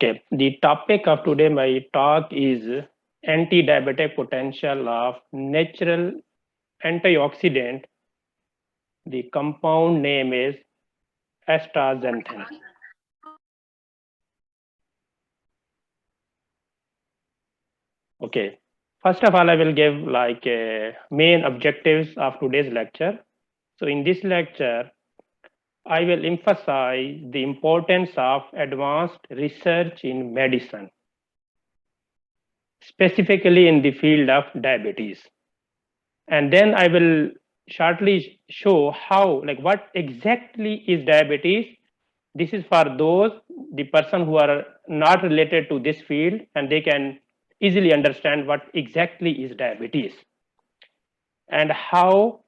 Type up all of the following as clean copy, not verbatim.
Okay, the topic of today my talk is anti-diabetic potential of natural antioxidant. The compound name is astaxanthin. Okay, first of all, I will give like main objectives of today's lecture. So in this lecture, I will emphasize the importance of advanced research in medicine, specifically in the field of diabetes. And then I will shortly show how, like what exactly is diabetes. This is for those, the person who are not related to this field, and they can easily understand what exactly is diabetes and how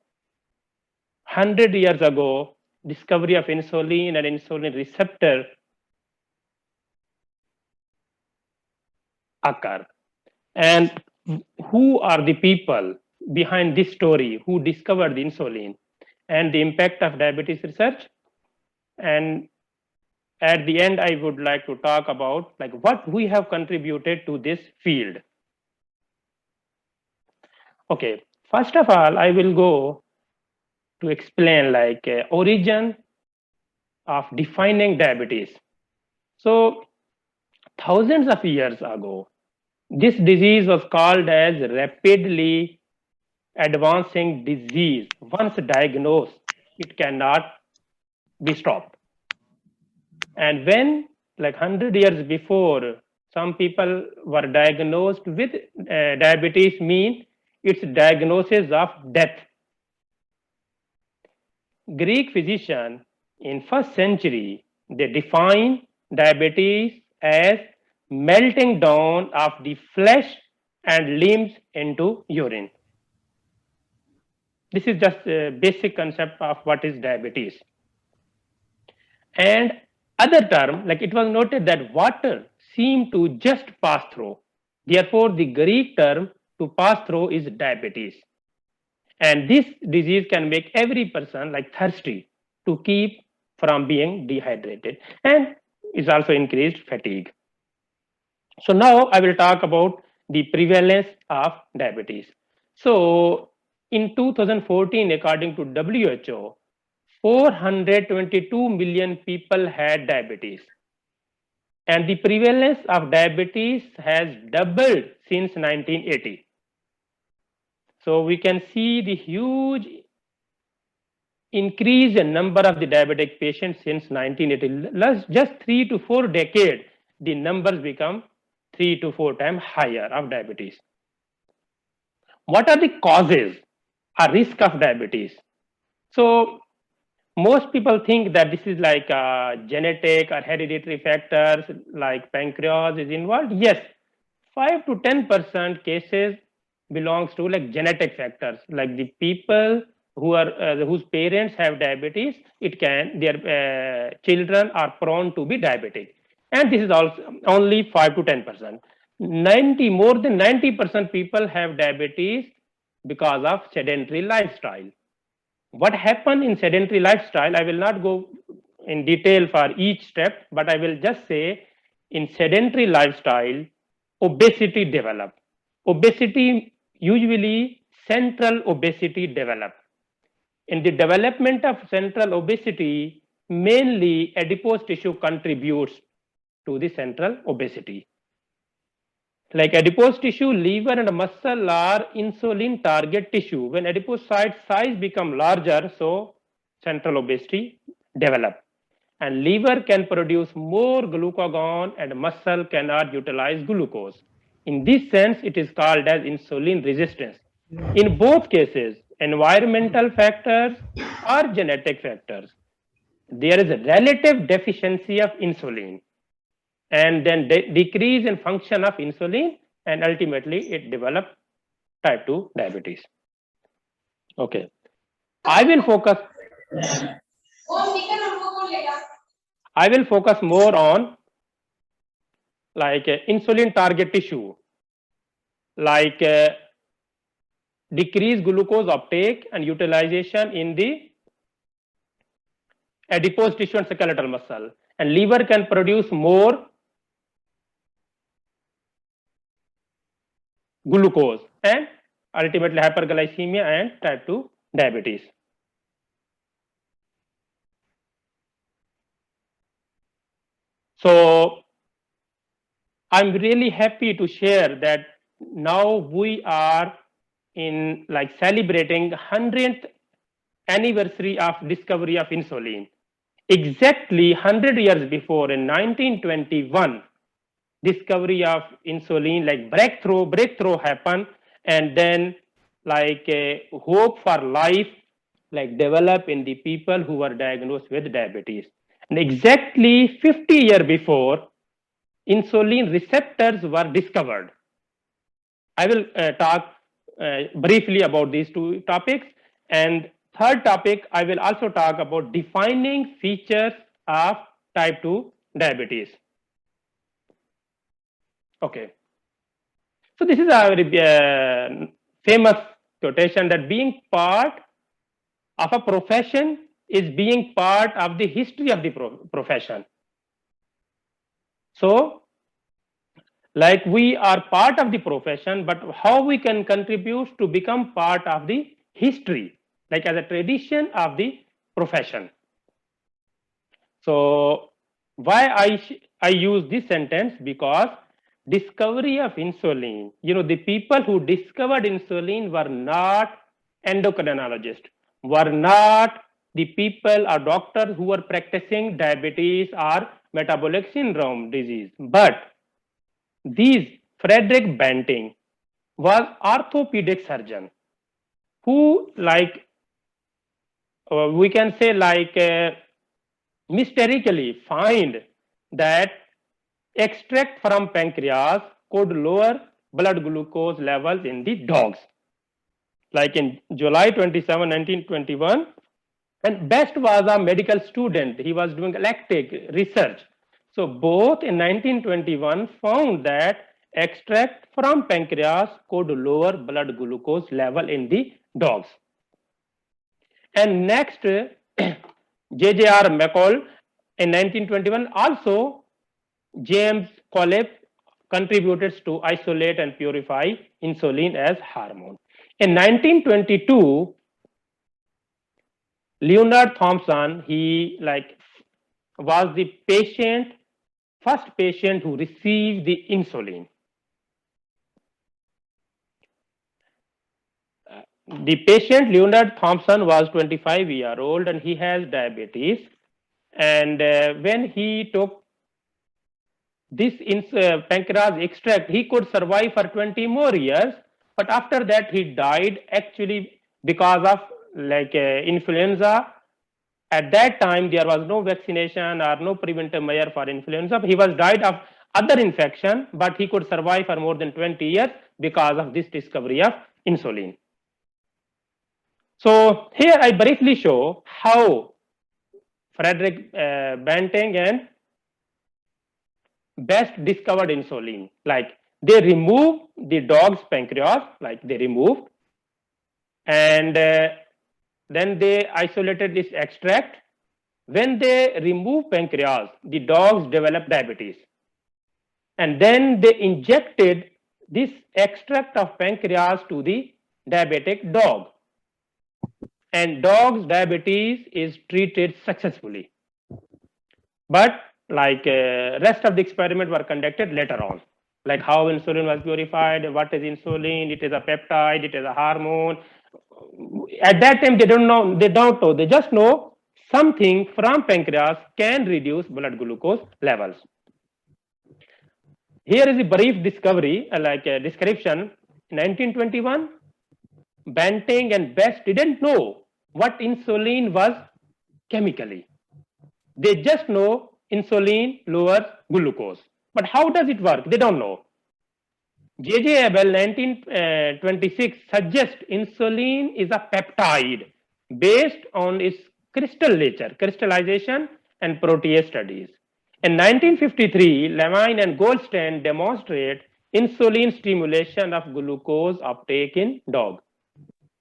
100 years ago discovery of insulin and insulin receptor occur, and who are the people behind this story who discovered the insulin and the impact of diabetes research. And at the end, I would like to talk about like what we have contributed to this field. Okay, first of all, I will go to explain like origin of defining diabetes. So thousands of years ago, this disease was called as rapidly advancing disease. Once diagnosed, it cannot be stopped. And when like 100 years before, some people were diagnosed with diabetes, mean it's diagnosis of death. Greek physician in first century, they define diabetes as melting down of the flesh and limbs into urine. This is just a basic concept of what is diabetes. And other term, like it was noted that water seemed to just pass through. Therefore, the Greek term to pass through is diabetes. And this disease can make every person like thirsty to keep from being dehydrated, and is also increased fatigue. So now I will talk about the prevalence of diabetes. So in 2014, according to WHO, 422 million people had diabetes. And the prevalence of diabetes has doubled since 1980. So we can see the huge increase in number of the diabetic patients since 1980. Just 3 to 4 decades, the numbers become 3 to 4 times higher of diabetes. What are the causes or risk of diabetes? So most people think that this is like genetic or hereditary factors like pancreas is involved. Yes, 5 to 10% cases belongs to like genetic factors, like the people who are whose parents have diabetes, it can their children are prone to be diabetic, and this is also only 5 to 10%. 90 more than 90% people have diabetes because of sedentary lifestyle. What happened in sedentary lifestyle, I will not go in detail for each step, but I will just say in sedentary lifestyle obesity develop. Obesity, usually central obesity develop. In the development of central obesity, mainly adipose tissue contributes to the central obesity. Like adipose tissue, liver and muscle are insulin target tissue. When adipocyte size become larger, so central obesity develop. And liver can produce more glucagon and muscle cannot utilize glucose. In this sense, it is called as insulin resistance. In both cases, environmental factors or genetic factors, there is a relative deficiency of insulin, and then decrease in function of insulin, and ultimately it develops type 2 diabetes. Okay, I will focus I will focus more on like insulin target tissue, like decrease glucose uptake and utilization in the adipose tissue and skeletal muscle, and liver can produce more glucose, and ultimately hyperglycemia and type 2 diabetes. So I'm really happy to share that now we are in like celebrating 100th anniversary of discovery of insulin. Exactly 100 years before, in 1921, discovery of insulin, like breakthrough happened, and then like a hope for life like develop in the people who were diagnosed with diabetes. And exactly 50 years before, insulin receptors were discovered. I will talk briefly about these two topics. And third topic, I will also talk about defining features of type 2 diabetes. Okay. So this is a very famous quotation that being part of a profession is being part of the history of the profession. So like we are part of the profession, but how we can contribute to become part of the history, like as a tradition of the profession. So why I use this sentence? Because discovery of insulin, the people who discovered insulin were not endocrinologists, were not the people or doctors who were practicing diabetes or metabolic syndrome disease, but these Frederick Banting was orthopedic surgeon who like we can say like mysterically find that extract from pancreas could lower blood glucose levels in the dogs. Like in July 27, 1921, and Best was a medical student. He was doing lactic research. So both in 1921 found that extract from pancreas could lower blood glucose level in the dogs. And next, J.J.R. McCall in 1921 also James Collip contributed to isolate and purify insulin as hormone. In 1922, Leonard Thompson, he like was the first patient who received the insulin. The patient Leonard Thompson was 25-year-old and he has diabetes. And when he took this pancreas extract, he could survive for 20 more years. But after that, he died actually because of like influenza. At that time, there was no vaccination or no preventive measure for influenza. He was died of other infection, but he could survive for more than 20 years because of this discovery of insulin. So here I briefly show how Frederick Banting and Best discovered insulin. Like they remove the dog's pancreas, like they removed, and then they isolated this extract. When they remove pancreas, the dogs develop diabetes. And then they injected this extract of pancreas to the diabetic dog. And dog's diabetes is treated successfully. But like rest of the experiment were conducted later on. Like how insulin was purified, what is insulin, it is a peptide, it is a hormone. At that time, they don't know, they just know something from pancreas can reduce blood glucose levels. Here is a brief discovery, like a description. In 1921, Banting and Best didn't know what insulin was chemically. They just know insulin lowers glucose. But how does it work? They don't know. J.J. Abel, 1926, suggests insulin is a peptide based on its crystal nature, crystallization, and protease studies. In 1953, Levine and Goldstein demonstrate insulin stimulation of glucose uptake in dog.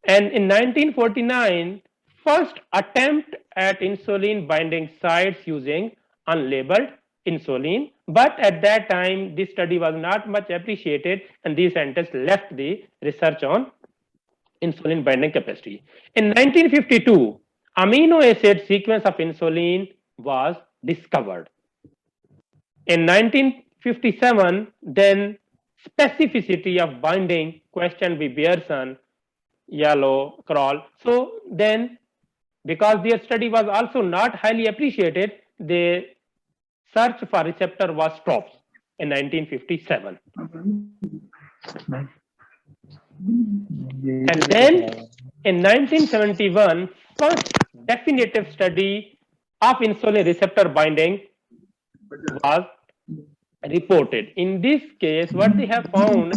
And in 1949, first attempt at insulin binding sites using unlabeled insulin But at that time, this study was not much appreciated, and these scientists left the research on insulin binding capacity. In 1952, amino acid sequence of insulin was discovered. In 1957, then specificity of binding questioned by Beerson, Yellow, Kroll. So then, because their study was also not highly appreciated, the search for receptor was stopped in 1957. And then in 1971, first definitive study of insulin receptor binding was reported. In this case, what they have found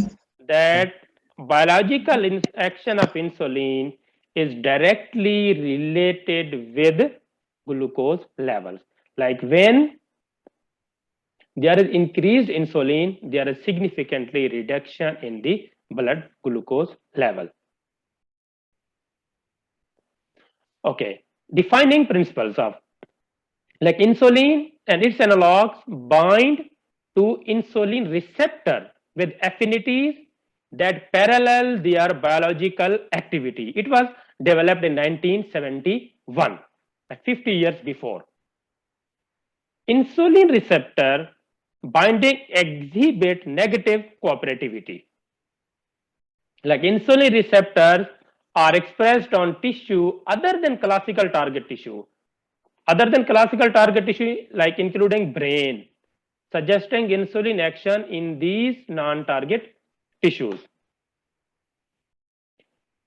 that biological action of insulin is directly related with glucose levels. Like when there is increased insulin, there is significantly reduction in the blood glucose level. Okay, defining principles of like insulin and its analogs bind to insulin receptor with affinities that parallel their biological activity. It was developed in 1971, 50 years before. Insulin receptor binding exhibit negative cooperativity. Like insulin receptors are expressed on tissue other than classical target tissue. Other than classical target tissue, like including brain, suggesting insulin action in these non-target tissues.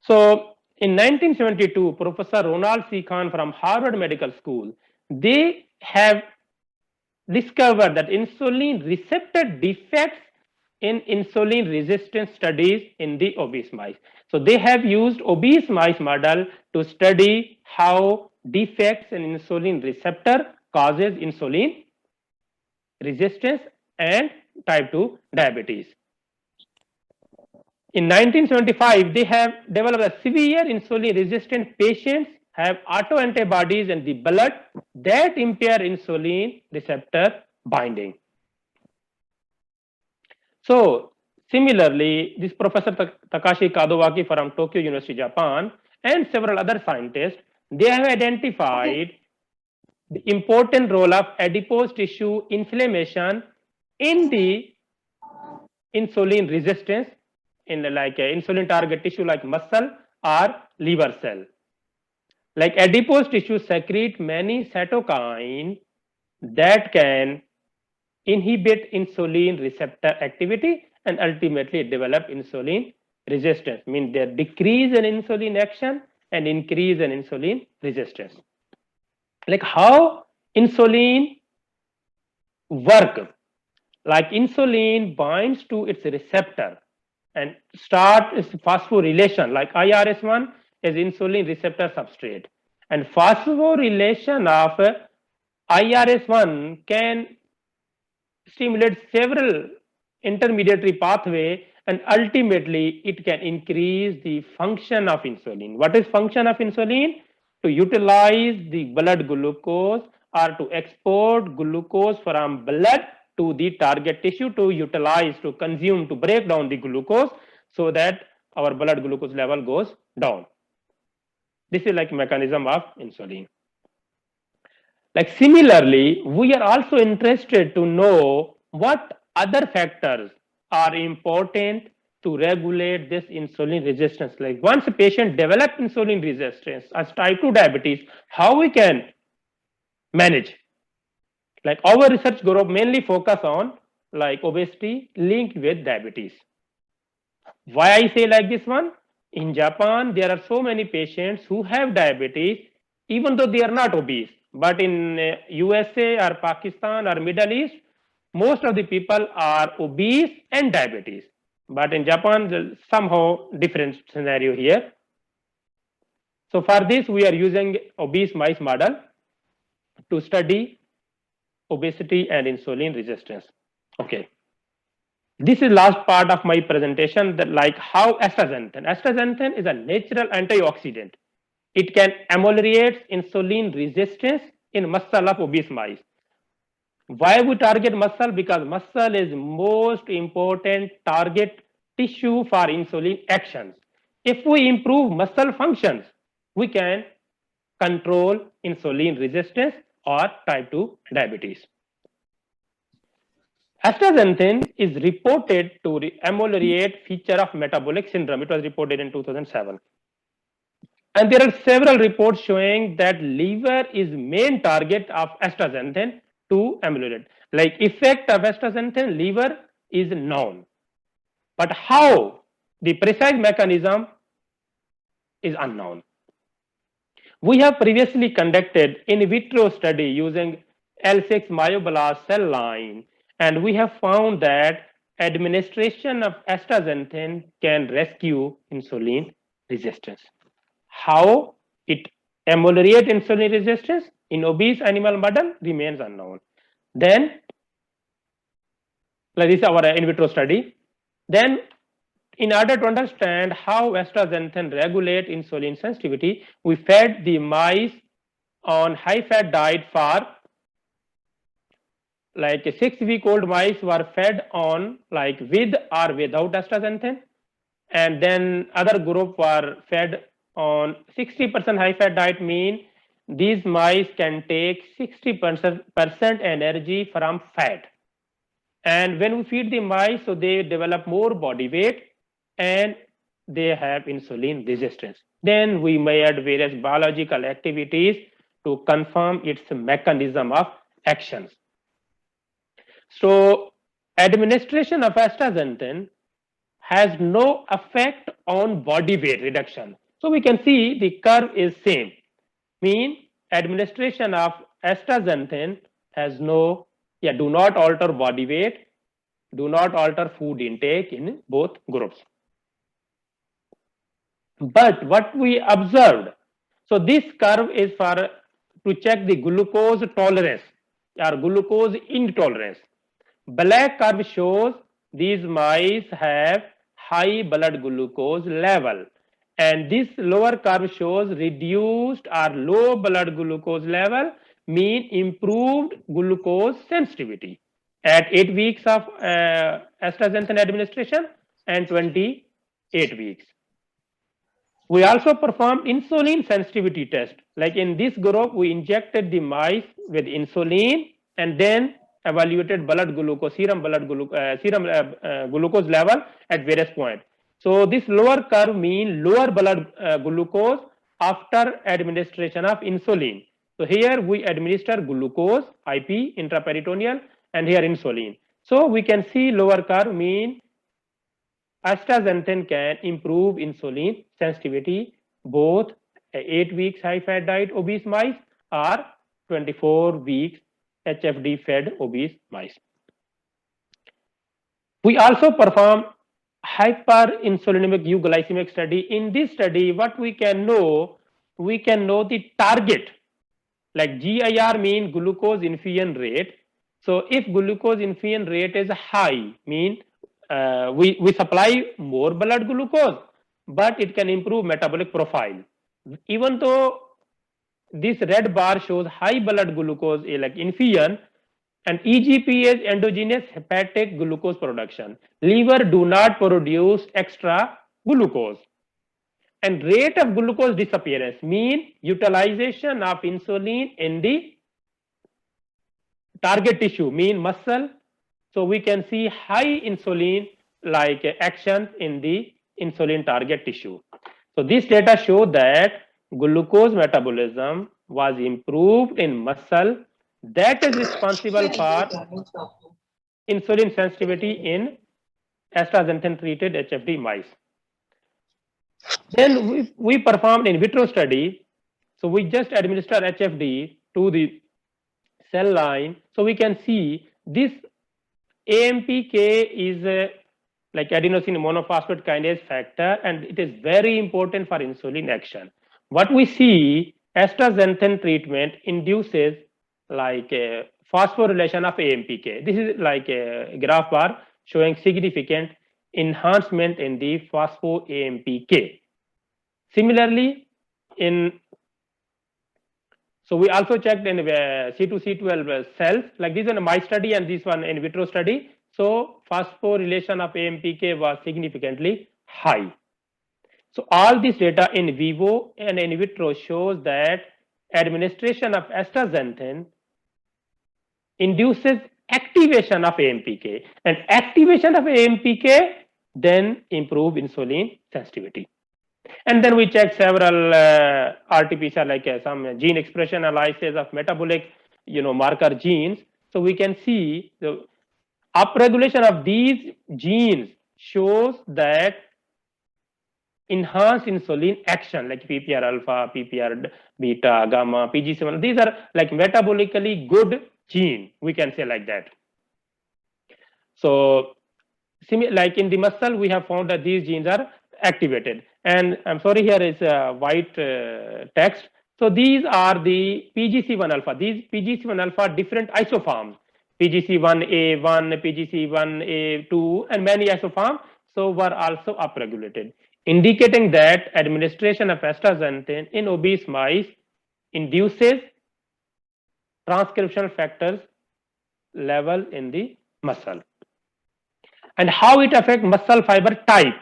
So in 1972, Professor Ronald C. Khan from Harvard Medical School, they have discovered that insulin receptor defects in insulin resistance studies in the obese mice. So they have used obese mice model to study how defects in insulin receptor causes insulin resistance and type 2 diabetes. In 1975, they have developed a severe insulin resistant patients have autoantibodies in the blood that impair insulin receptor binding. So similarly, this Professor Takashi Kadowaki from Tokyo University, Japan, and several other scientists, they have identified the important role of adipose tissue inflammation in the insulin resistance in like insulin target tissue like muscle or liver cell. Like adipose tissue secrete many cytokines that can inhibit insulin receptor activity and ultimately develop insulin resistance. Means they decrease in insulin action and increase in insulin resistance. Like how insulin work? Like insulin binds to its receptor and start its phosphorylation. Like IRS1 is insulin receptor substrate, and phosphorylation of IRS1 can stimulate several intermediary pathway, and ultimately it can increase the function of insulin. What is function of insulin? To utilize the blood glucose or to export glucose from blood to the target tissue to utilize, to consume, to break down the glucose so that our blood glucose level goes down. This is like mechanism of insulin. Like similarly, we are also interested to know what other factors are important to regulate this insulin resistance. Like once a patient develops insulin resistance as type 2 diabetes, how we can manage? Like our research group mainly focus on like obesity linked with diabetes. Why I say like this one? In Japan, there are so many patients who have diabetes, even though they are not obese. But in USA or Pakistan or Middle East, most of the people are obese and diabetes. But in Japan, there's somehow different scenario here. So for this, we are using obese mice model to study obesity and insulin resistance. Okay. This is last part of my presentation, that like how astaxanthin. Astaxanthin is a natural antioxidant. It can ameliorate insulin resistance in muscle of obese mice. Why we target muscle? Because muscle is most important target tissue for insulin actions. If we improve muscle functions, we can control insulin resistance or type 2 diabetes. Astaxanthin is reported to ameliorate feature of metabolic syndrome. It was reported in 2007. And there are several reports showing that liver is main target of astaxanthin to ameliorate. Like effect of astaxanthin liver is known, but how the precise mechanism is unknown. We have previously conducted in vitro study using L6 myoblast cell line, and we have found that administration of astaxanthin can rescue insulin resistance. How it ameliorates insulin resistance in obese animal model remains unknown. Then, like this is our in vitro study. Then, in order to understand how astaxanthin regulate insulin sensitivity, we fed the mice on high-fat diet for like a 6-week-old mice were fed on like with or without astaxanthin, and then other group were fed on 60% high-fat diet. Mean these mice can take 60% energy from fat, and when we feed the mice, so they develop more body weight and they have insulin resistance. Then we made various biological activities to confirm its mechanism of actions. So administration of astaxanthin has no effect on body weight reduction. So we can see the curve is same. Mean administration of astaxanthin has no, do not alter body weight, do not alter food intake in both groups. But what we observed, so this curve is for to check the glucose tolerance or glucose intolerance. Black curve shows these mice have high blood glucose level, and this lower curve shows reduced or low blood glucose level, mean improved glucose sensitivity at 8 weeks of astaxanthin administration and 28 weeks. We also performed insulin sensitivity test. Like in this group, we injected the mice with insulin and then evaluated blood glucose, serum glucose level at various points. So this lower curve means lower blood glucose after administration of insulin. So here we administer glucose, IP, intraperitoneal, and here insulin. So we can see lower curve mean astaxanthin can improve insulin sensitivity both 8 weeks high fat diet obese mice or 24 weeks HFD fed obese mice. We also perform hyperinsulinemic euglycemic study. In this study, what we can know the target, like GIR mean glucose infusion rate. So if glucose infusion rate is high, mean we supply more blood glucose, but it can improve metabolic profile. Even though this red bar shows high blood glucose like infusion, and EGP is endogenous hepatic glucose production. Liver do not produce extra glucose. And rate of glucose disappearance mean utilization of insulin in the target tissue, mean muscle. So we can see high insulin like action in the insulin target tissue. So this data show that glucose metabolism was improved in muscle that is responsible for insulin sensitivity in astaxanthin treated HFD mice. Then we performed in vitro study. So we just administer HFD to the cell line. So we can see this AMPK is like adenosine monophosphate kinase factor, and it is very important for insulin action. What we see, astaxanthin treatment induces like a phosphorylation of AMPK. This is like a graph bar showing significant enhancement in the phospho-AMPK. Similarly, in So we also checked in C2C12 cells, like this one my study and this one in vitro study. So phosphorylation of AMPK was significantly high. So all this data in vivo and in vitro shows that administration of astaxanthin induces activation of AMPK, and activation of AMPK then improve insulin sensitivity. And then we checked several RT-PCR, like some gene expression analysis of metabolic, marker genes. So we can see the upregulation of these genes shows that enhanced insulin action, like PPR alpha, PPR beta, gamma, PGC1. These are like metabolically good gene, we can say like that. So like in the muscle, we have found that these genes are activated. And I'm sorry, here is a white text. So these are the PGC1 alpha. These PGC1 alpha different isoforms, PGC1A1, PGC1A2, and many isoforms. So were also upregulated, indicating that administration of astaxanthin in obese mice induces transcriptional factors level in the muscle. And how it affects muscle fiber type.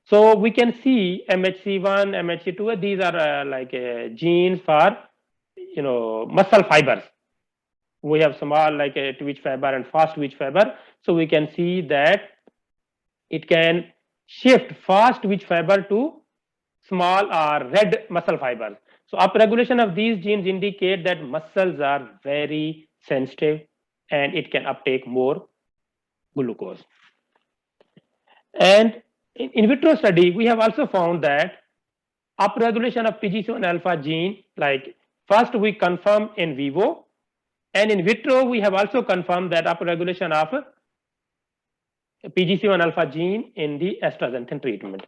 So we can see MHC1, MHC2. These are like genes for muscle fibers. We have small like a twitch fiber and fast twitch fiber. So we can see that it can shift fast twitch fiber to small or red muscle fibers. So upregulation of these genes indicate that muscles are very sensitive and it can uptake more glucose. And in vitro study, we have also found that upregulation of PGC1 alpha gene, like first we confirm in vivo, and in vitro we have also confirmed that upregulation of PGC1 alpha gene in the astaxanthin treatment.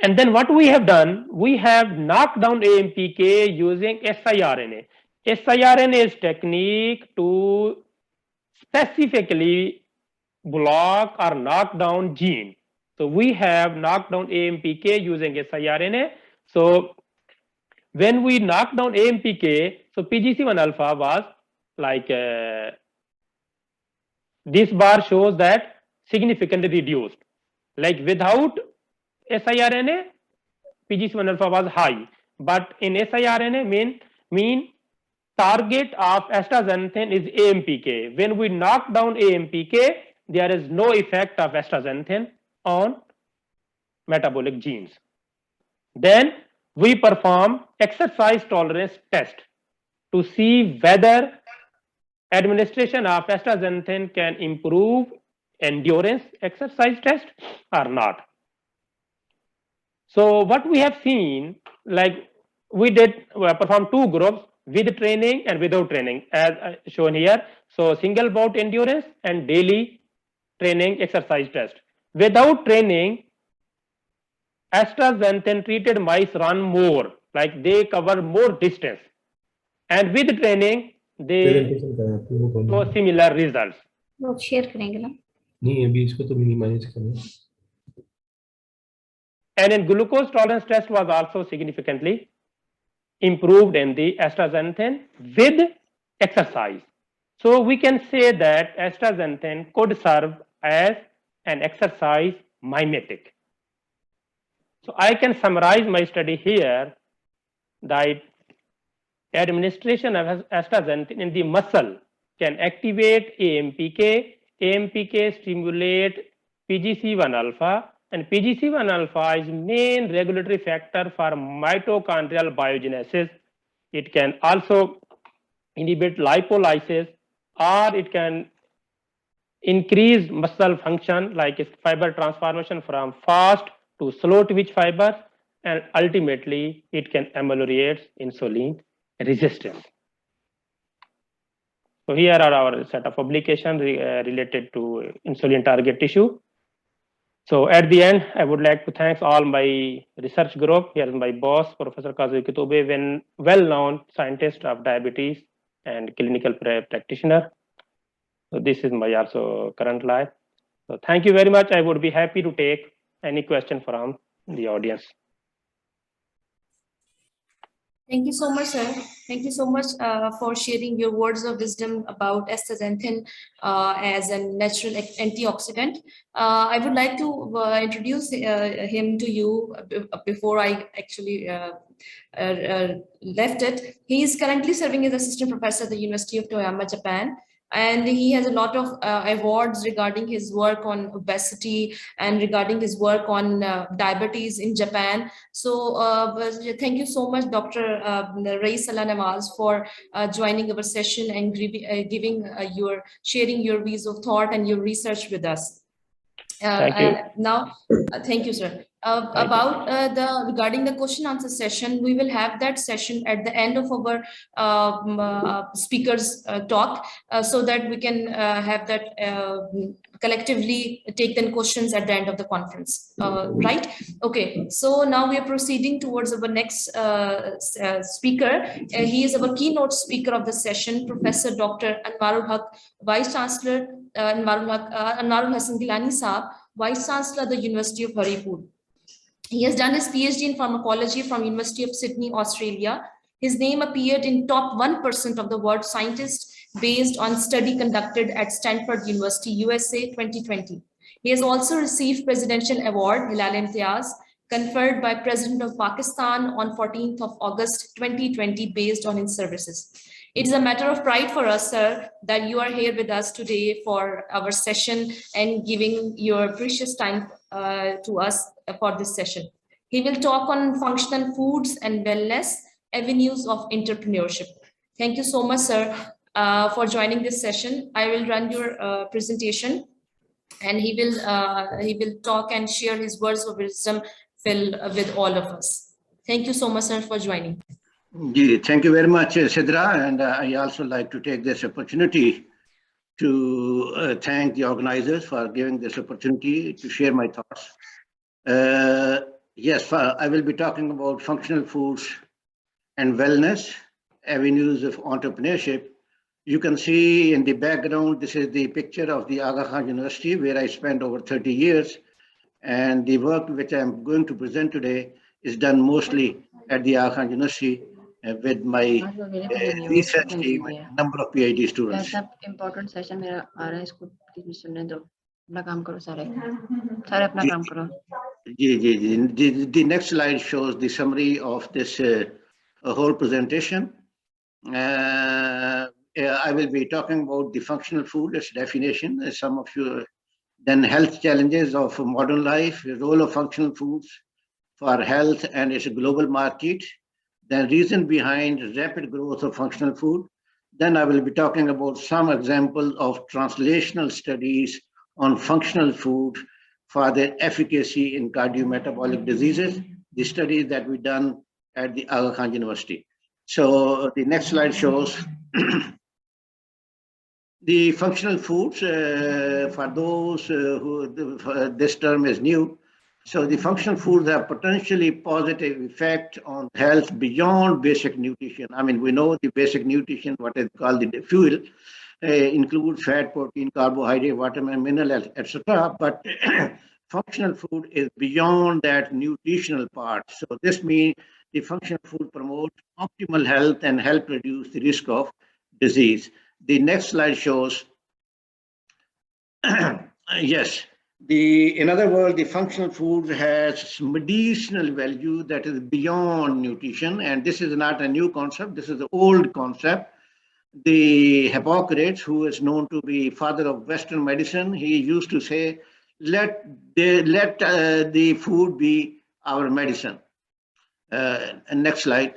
And then what we have done, we have knocked down AMPK using siRNA. siRNA is technique to specifically block or knock down gene. So we have knocked down AMPK using siRNA. So when we knock down AMPK, so PGC1 alpha was like this bar shows that significantly reduced. Like without siRNA, PGC1 alpha was high, but in siRNA mean target of astaxanthin is AMPK. When we knock down AMPK, there is no effect of astaxanthin on metabolic genes. Then we perform exercise tolerance test to see whether administration of astaxanthin can improve endurance exercise test or not. So what we have seen, like we did perform two groups, with training and without training, as shown here. So single bout endurance and daily training exercise test. Without training, astaxanthin treated mice run more, like they cover more distance. And with training, they show similar results. लोग share करेंगे ना? नहीं, अभी इसको तो minimise करें. And in glucose tolerance test was also significantly improved in the astaxanthin with exercise. So we can say that astaxanthin could serve as an exercise mimetic. So I can summarize my study here that administration of astaxanthin in the muscle can activate AMPK. AMPK stimulate PGC1 alpha, and PGC1 alpha is main regulatory factor for mitochondrial biogenesis. It can also inhibit lipolysis, or it can increase muscle function, like fiber transformation from fast to slow twitch fibers, and ultimately it can ameliorate insulin resistance. So here are our set of publications related to insulin target tissue. So at the end, I would like to thank all my research group. Here is my boss, Professor Kazuo Kitobe, well-known scientist of diabetes and clinical practitioner. So this is my also current life. So thank you very much. I would be happy to take any question from the audience. Thank you so much, sir. Thank you so much for sharing your words of wisdom about astaxanthin as a natural antioxidant. I would like to introduce him to you before I actually left it. He is currently serving as assistant professor at the University of Toyama, Japan. And he has a lot of awards regarding his work on obesity and regarding his work on diabetes in Japan. So thank you so much, Dr. Raisala Nawaz, for joining our session and giving sharing your views of thought and your research with us. Thank you. Now, thank you, sir. Thank you. Regarding the question answer session, we will have that session at the end of our speakers talk, so that we can have that collectively take the questions at the end of the conference. Right? Okay. So now we are proceeding towards our next speaker. He is our keynote speaker of the session, Professor Dr. Anwarul Haq, Vice Chancellor Anwarul Hassan Gilani Saab, Vice Chancellor at the University of Haripur. He has done his PhD in pharmacology from University of Sydney, Australia. His name appeared in top 1% of the world scientists based on study conducted at Stanford University, USA 2020. He has also received Presidential Award, Hilal Imtiaz, conferred by President of Pakistan on 14th of August 2020 based on his services. It is a matter of pride for us, sir, that you are here with us today for our session and giving your precious time to us for this session. He will talk on functional foods and wellness, avenues of entrepreneurship. Thank you so much, sir, for joining this session. I will run your presentation, and he will talk and share his words of wisdom with all of us. Thank you so much, sir, for joining. Thank you very much, Sidra, and I also like to take this opportunity to thank the organizers for giving this opportunity to share my thoughts. Yes, I will be talking about functional foods and wellness, avenues of entrepreneurship. You can see in the background, this is the picture of the Aga Khan University, where I spent over 30 years. And the work which I'm going to present today is done mostly at the Aga Khan University with my research team, a number of PhD students. Important session मेरा आ रहा है, इसको please सुनने दो, अपना काम करो सारे अपना काम करो. The next slide shows the summary of this whole presentation. I will be talking about the functional food, its definition, some of you, then health challenges of modern life, the role of functional foods for health and its global market, then reason behind rapid growth of functional food. Then I will be talking about some examples of translational studies on functional food for their efficacy in cardiometabolic diseases, the studies that we done at the Aga Khan University. So the next slide shows the functional foods, for those who this term is new. So the functional foods have potentially positive effect on health beyond basic nutrition. I mean, we know the basic nutrition, what is called the fuel, includes fat, protein, carbohydrate, vitamin, mineral, etc. But functional food is beyond that nutritional part. So this means the functional food promotes optimal health and help reduce the risk of disease. The next slide shows, yes, in other words, the functional food has medicinal value that is beyond nutrition. And this is not a new concept. This is an old concept. The Hippocrates, who is known to be father of Western medicine, he used to say, let the food be our medicine. And next slide.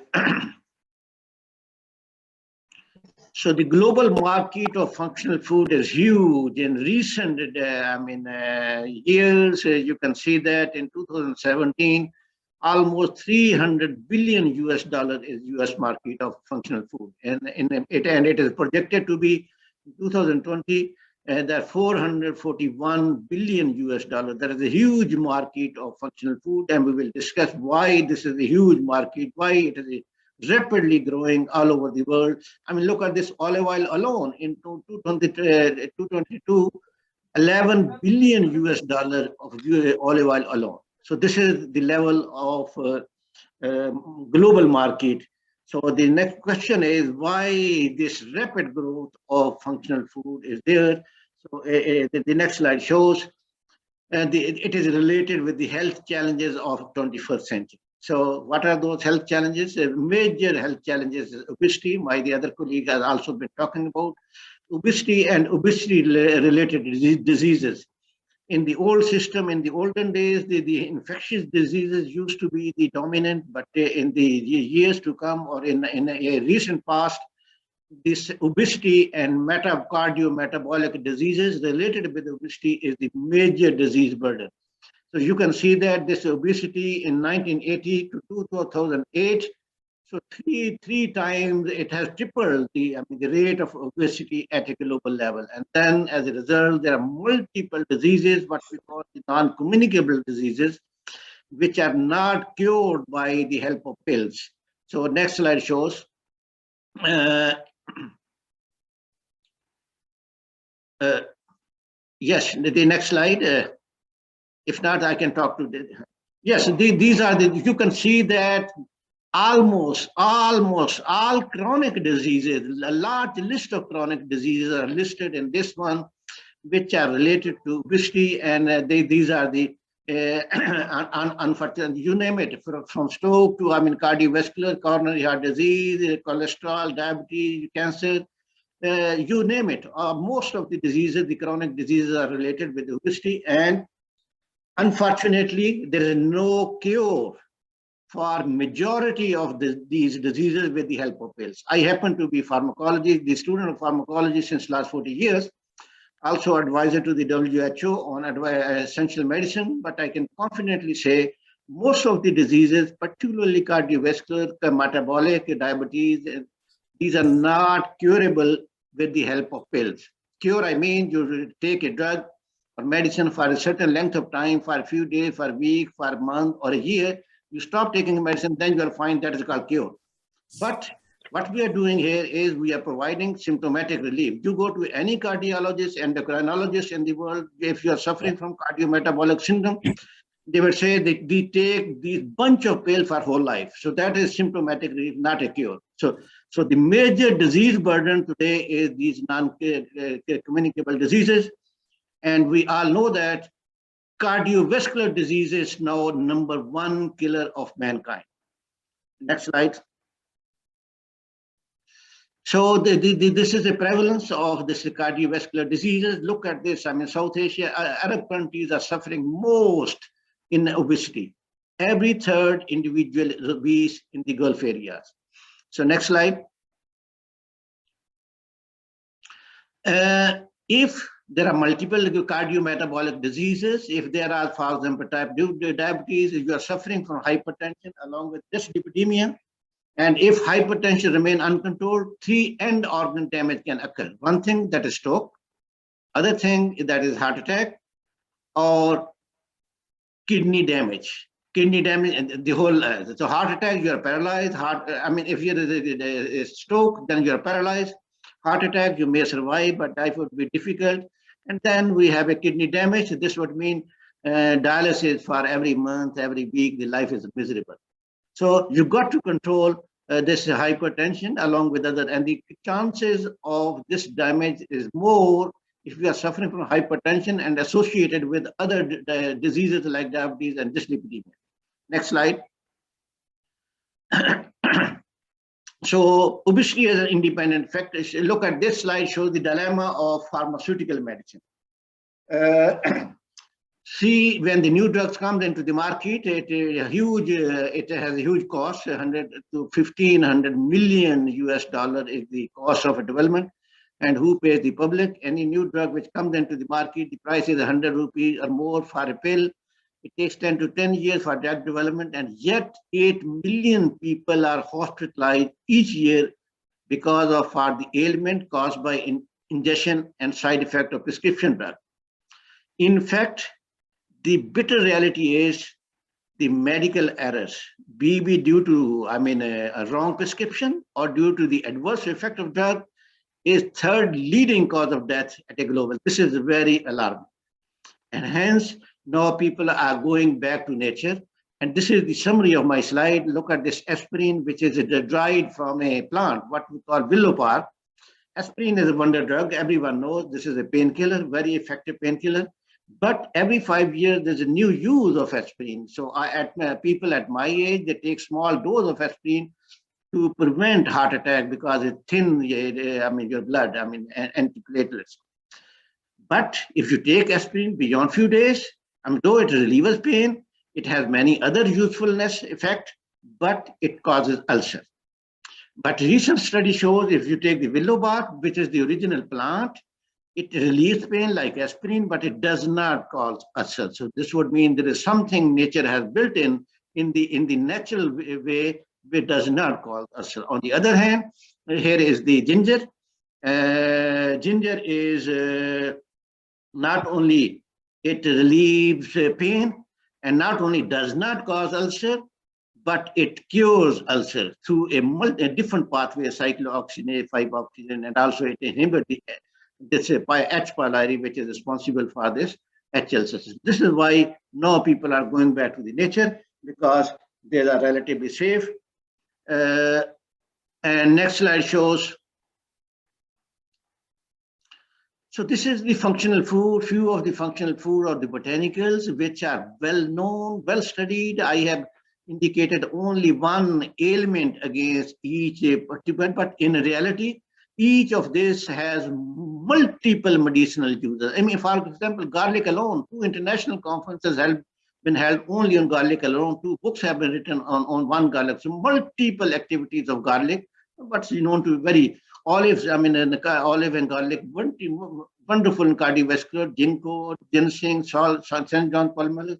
So the global market of functional food is huge. In recent years, you can see that in 2017, almost $300 billion is US market of functional food. And it is projected to be in 2020, that $441 billion. That is a huge market of functional food. And we will discuss why this is a huge market, why it is rapidly growing all over the world. I mean, look at this olive oil alone in 2022, $11 billion of olive oil alone. So this is the level of global market. So the next question is why this rapid growth of functional food is there. So the next slide shows it is related with the health challenges of 21st century. So what are those health challenges? Major health challenges is obesity. The other colleague has also been talking about obesity and obesity-related diseases. In the old system, in the olden days, the infectious diseases used to be the dominant, but in the years to come or in a recent past, this obesity and cardiometabolic diseases related with obesity is the major disease burden. So you can see that this obesity in 1980 to 2008, so three times it has tripled the rate of obesity at a global level. And then as a result, there are multiple diseases, what we call the non-communicable diseases, which are not cured by the help of pills. So next slide shows. Yes, the next slide. If not, I can talk to the. Yes, these are the. You can see that almost all chronic diseases, a large list of chronic diseases are listed in this one, which are related to obesity, and these are the unfortunately, you name it, from stroke to cardiovascular, coronary heart disease, cholesterol, diabetes, cancer, you name it. Most of the diseases, the chronic diseases, are related with obesity, and unfortunately, there is no cure for majority of these diseases with the help of pills. I happen to be the student of pharmacology since last 40 years, also advisor to the WHO on essential medicine, but I can confidently say most of the diseases, particularly cardiovascular, metabolic, diabetes, these are not curable with the help of pills. Cure, I mean you take a drug or medicine for a certain length of time, for a few days, for a week, for a month, or a year. You stop taking medicine, then you will find that is called cure. But what we are doing here is we are providing symptomatic relief. You go to any cardiologist, endocrinologist in the world, if you are suffering from cardiometabolic syndrome, they will say that they take this bunch of pills for whole life. So that is symptomatic relief, not a cure. So the major disease burden today is these non-communicable diseases. And we all know that cardiovascular disease is now #1 killer of mankind. Next slide. So this is the prevalence of this cardiovascular diseases. Look at this. South Asia, Arab countries are suffering most in obesity. Every third individual is obese in the Gulf areas. So next slide. If there are multiple cardiometabolic diseases, if there are, for example, type 2 diabetes, if you are suffering from hypertension along with dyslipidemia, and if hypertension remain uncontrolled, 3 end organ damage can occur. One thing that is stroke, other thing that is heart attack, or kidney damage. Kidney damage and the whole. So heart attack, you are paralyzed. If you are a stroke, then you are paralyzed. Heart attack, you may survive, but life would be difficult. And then we have a kidney damage. This would mean dialysis for every month, every week. The life is miserable. So you've got to control this hypertension along with other, and the chances of this damage is more if you are suffering from hypertension and associated with other diseases like diabetes and dyslipidemia. Next slide. So obesity is an independent factor. Look at this slide, shows the dilemma of pharmaceutical medicine. See, when the new drugs come into the market, it has a huge cost. 100 to 1,500 million US dollar is the cost of a development. And who pays? The public. Any new drug which comes into the market, the price is 100 rupees or more for a pill. It takes 10 to 10 years for drug development, and yet 8 million people are hospitalized each year because of the ailment caused by ingestion and side effect of prescription drug. In fact, the bitter reality is the medical errors, be due to a wrong prescription or due to the adverse effect of drug, is third leading cause of death at a global. This is very alarming, and hence now people are going back to nature. And this is the summary of my slide. Look at this aspirin, which is dried from a plant, what we call willow bark. Aspirin is a wonder drug. Everyone knows this is a painkiller, very effective painkiller. But every 5 years, there's a new use of aspirin. So people at my age, they take small dose of aspirin to prevent heart attack because it thins, your blood, antiplatelets. But if you take aspirin beyond few days, though it relieves pain, it has many other usefulness effect, but it causes ulcer. But recent study shows if you take the willow bark, which is the original plant, it relieves pain like aspirin, but it does not cause ulcer. So this would mean there is something nature has built in the natural way which does not cause ulcer. On the other hand, here is the ginger. Ginger is not only it relieves pain, and not only does not cause ulcer, but it cures ulcer through a different pathway, cyclooxygenase, 5-oxygen, and also it inhibits this H. pylori, which is responsible for this HL. This is why now people are going back to the nature, because they are relatively safe. And next slide shows. So this is the functional food, few of the functional food or the botanicals, which are well known, well studied. I have indicated only one ailment against each particular, but in reality, each of this has multiple medicinal uses. For example, garlic alone, 2 international conferences have been held only on garlic alone. 2 books have been written on one garlic. So multiple activities of garlic, what's known to be very olives, olive and garlic, wonderful in cardiovascular, ginkgo, ginseng, salt, St. John palmolive.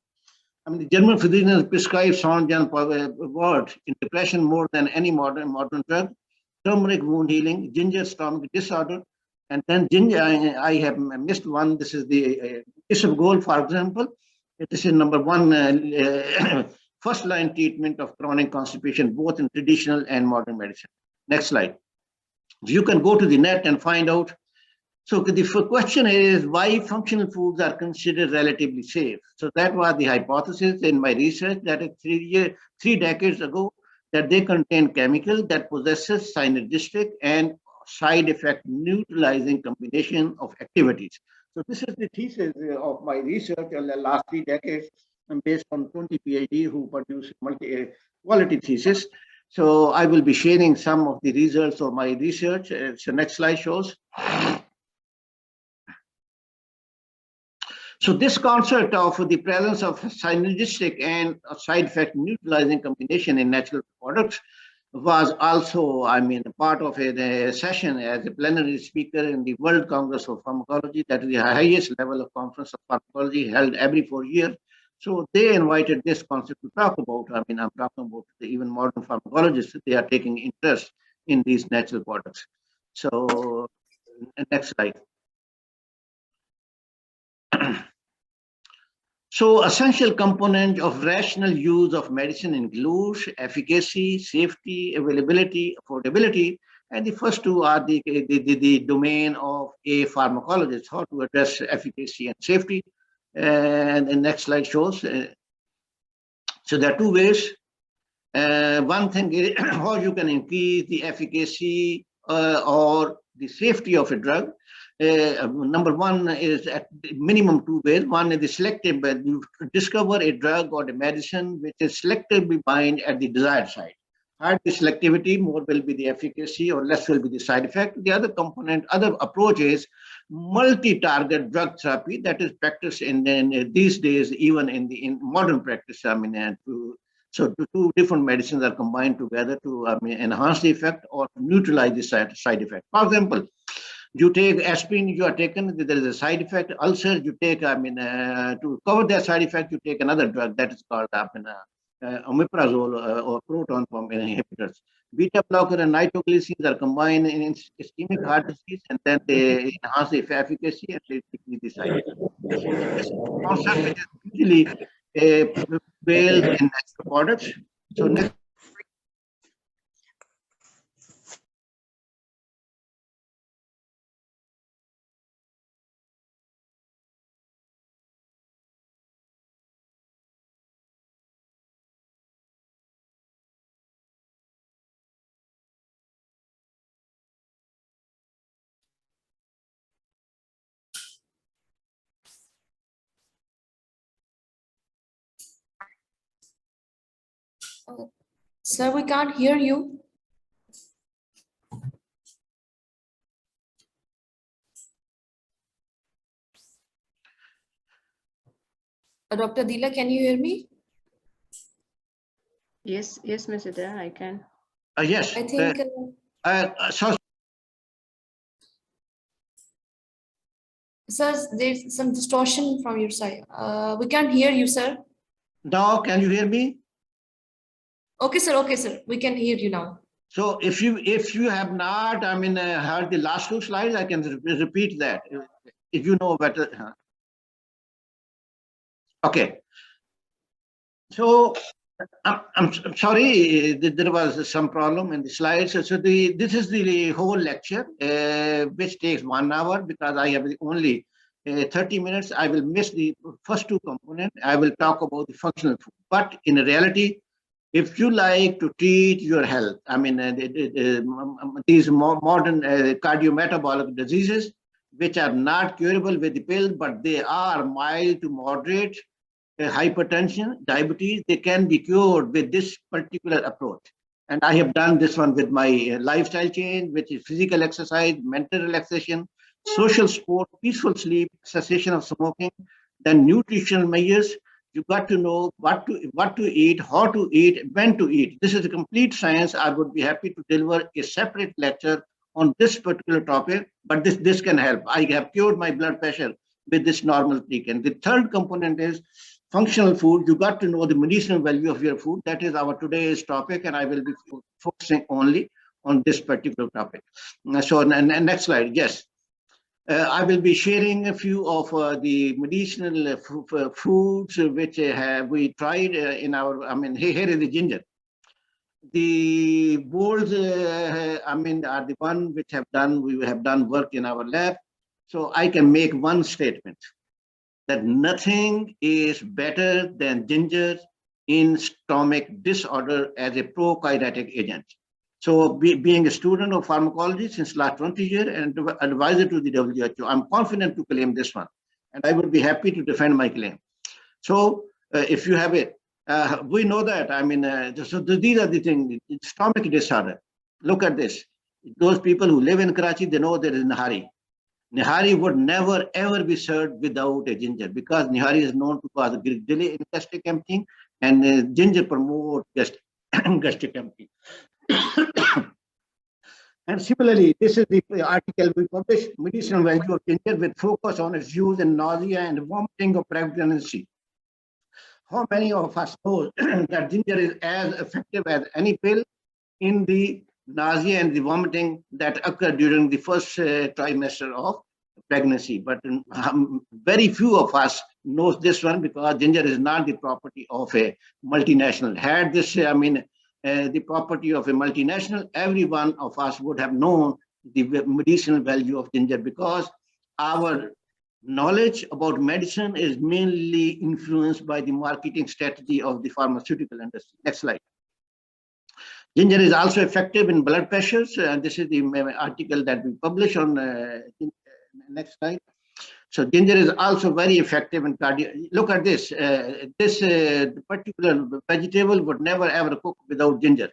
The German physicians prescribe St. John wort in depression more than any modern drug. Turmeric wound healing, ginger stomach disorder, and then ginger. I have missed one. This is the isabgol, for example. This is number 1 first line treatment of chronic constipation, both in traditional and modern medicine. Next slide. You can go to the net and find out. So the question is why functional foods are considered relatively safe. So that was the hypothesis in my research that 3 decades ago, that they contain chemicals that possesses synergistic and side effect neutralizing combination of activities. So this is the thesis of my research in the last 3 decades, and based on 20 PhD who produced multi-quality thesis. So I will be sharing some of the results of my research. So next slide shows. So this concept of the presence of synergistic and side effect neutralizing combination in natural products was also, part of a session as a plenary speaker in the World Congress of Pharmacology. That is the highest level of conference of pharmacology held every 4 years. So they invited this concept to talk about. I'm talking about even modern pharmacologists. They are taking interest in these natural products. So next slide. So essential component of rational use of medicine includes efficacy, safety, availability, affordability, and the first 2 are the domain of a pharmacologist, how to address efficacy and safety. And the next slide shows. So there are 2 ways. One thing is how you can increase the efficacy or the safety of a drug. Number 1 is at minimum 2 ways. One is the selective, you discover a drug or a medicine which is selectively bind at the desired site. Higher the selectivity, more will be the efficacy or less will be the side effect. The other component, other approach is multi-target drug therapy that is practiced in these days, even in modern practice. So 2 different medicines are combined together to enhance the effect or neutralize the side effect. For example, you take aspirin, you are taken, there is a side effect, ulcer, you take, to cover that side effect, you take another drug that is called omeprazole or proton pump inhibitors. Beta blocker and nitroglycerins are combined in ischemic heart disease, and then they enhance the efficacy and they decrease the side effect. This concept is usually prevailed in natural products. So next. Sir, we can't hear you. Dr. Dila, can you hear me? Yes, Ms. Sidra, I can. Yes. I think So sir, there's some distortion from your side. We can't hear you, sir. now, can you hear me? Okay, sir. We can hear you now. So if you have not, heard the last two slides, I can repeat that if you know better. Okay. So I'm sorry, there was some problem in the slides. So this is the whole lecture, which takes 1 hour because I have only 30 minutes. I will miss the first two components. I will talk about the functional food. But in reality, if you like to treat your health, these modern cardiometabolic diseases, which are not curable with the pill, but they are mild to moderate, hypertension, diabetes, they can be cured with this particular approach. And I have done this one with my lifestyle change, which is physical exercise, mental relaxation, social support, peaceful sleep, cessation of smoking, then nutritional measures. You got to know what to eat, how to eat, when to eat. This is a complete science. I would be happy to deliver a separate lecture on this particular topic, but this can help. I have cured my blood pressure with this normal treatment. The third component is functional food. You got to know the medicinal value of your food. That is our today's topic, and I will be focusing only on this particular topic. So next slide. Yes. I will be sharing a few of the medicinal foods which we tried in our, here is the ginger. The bowls, are the one which we have done work in our lab. So I can make one statement that nothing is better than ginger in stomach disorder as a prokinetic agent. So being a student of pharmacology since last 20 years and advisor to the WHO, I'm confident to claim this one. And I would be happy to defend my claim. So if you have it, we know that, so these are the things, stomach disorder. Look at this. Those people who live in Karachi, they know there is Nihari. Nihari would never ever be served without a ginger because Nihari is known to cause delay in gastric emptying, and ginger promotes gastric emptying. And similarly, this is the article we published, medicinal value of ginger with focus on its use in nausea and vomiting of pregnancy. How many of us know that ginger is as effective as any pill in the nausea and the vomiting that occur during the first trimester of pregnancy? But very few of us knows this one because ginger is not the property of a multinational. Had this, the property of a multinational, every one of us would have known the medicinal value of ginger because our knowledge about medicine is mainly influenced by the marketing strategy of the pharmaceutical industry. Next slide. Ginger is also effective in blood pressures. This is the article that we publish on next slide. So ginger is also very effective in cardio. Look at this. This particular vegetable would never ever cook without ginger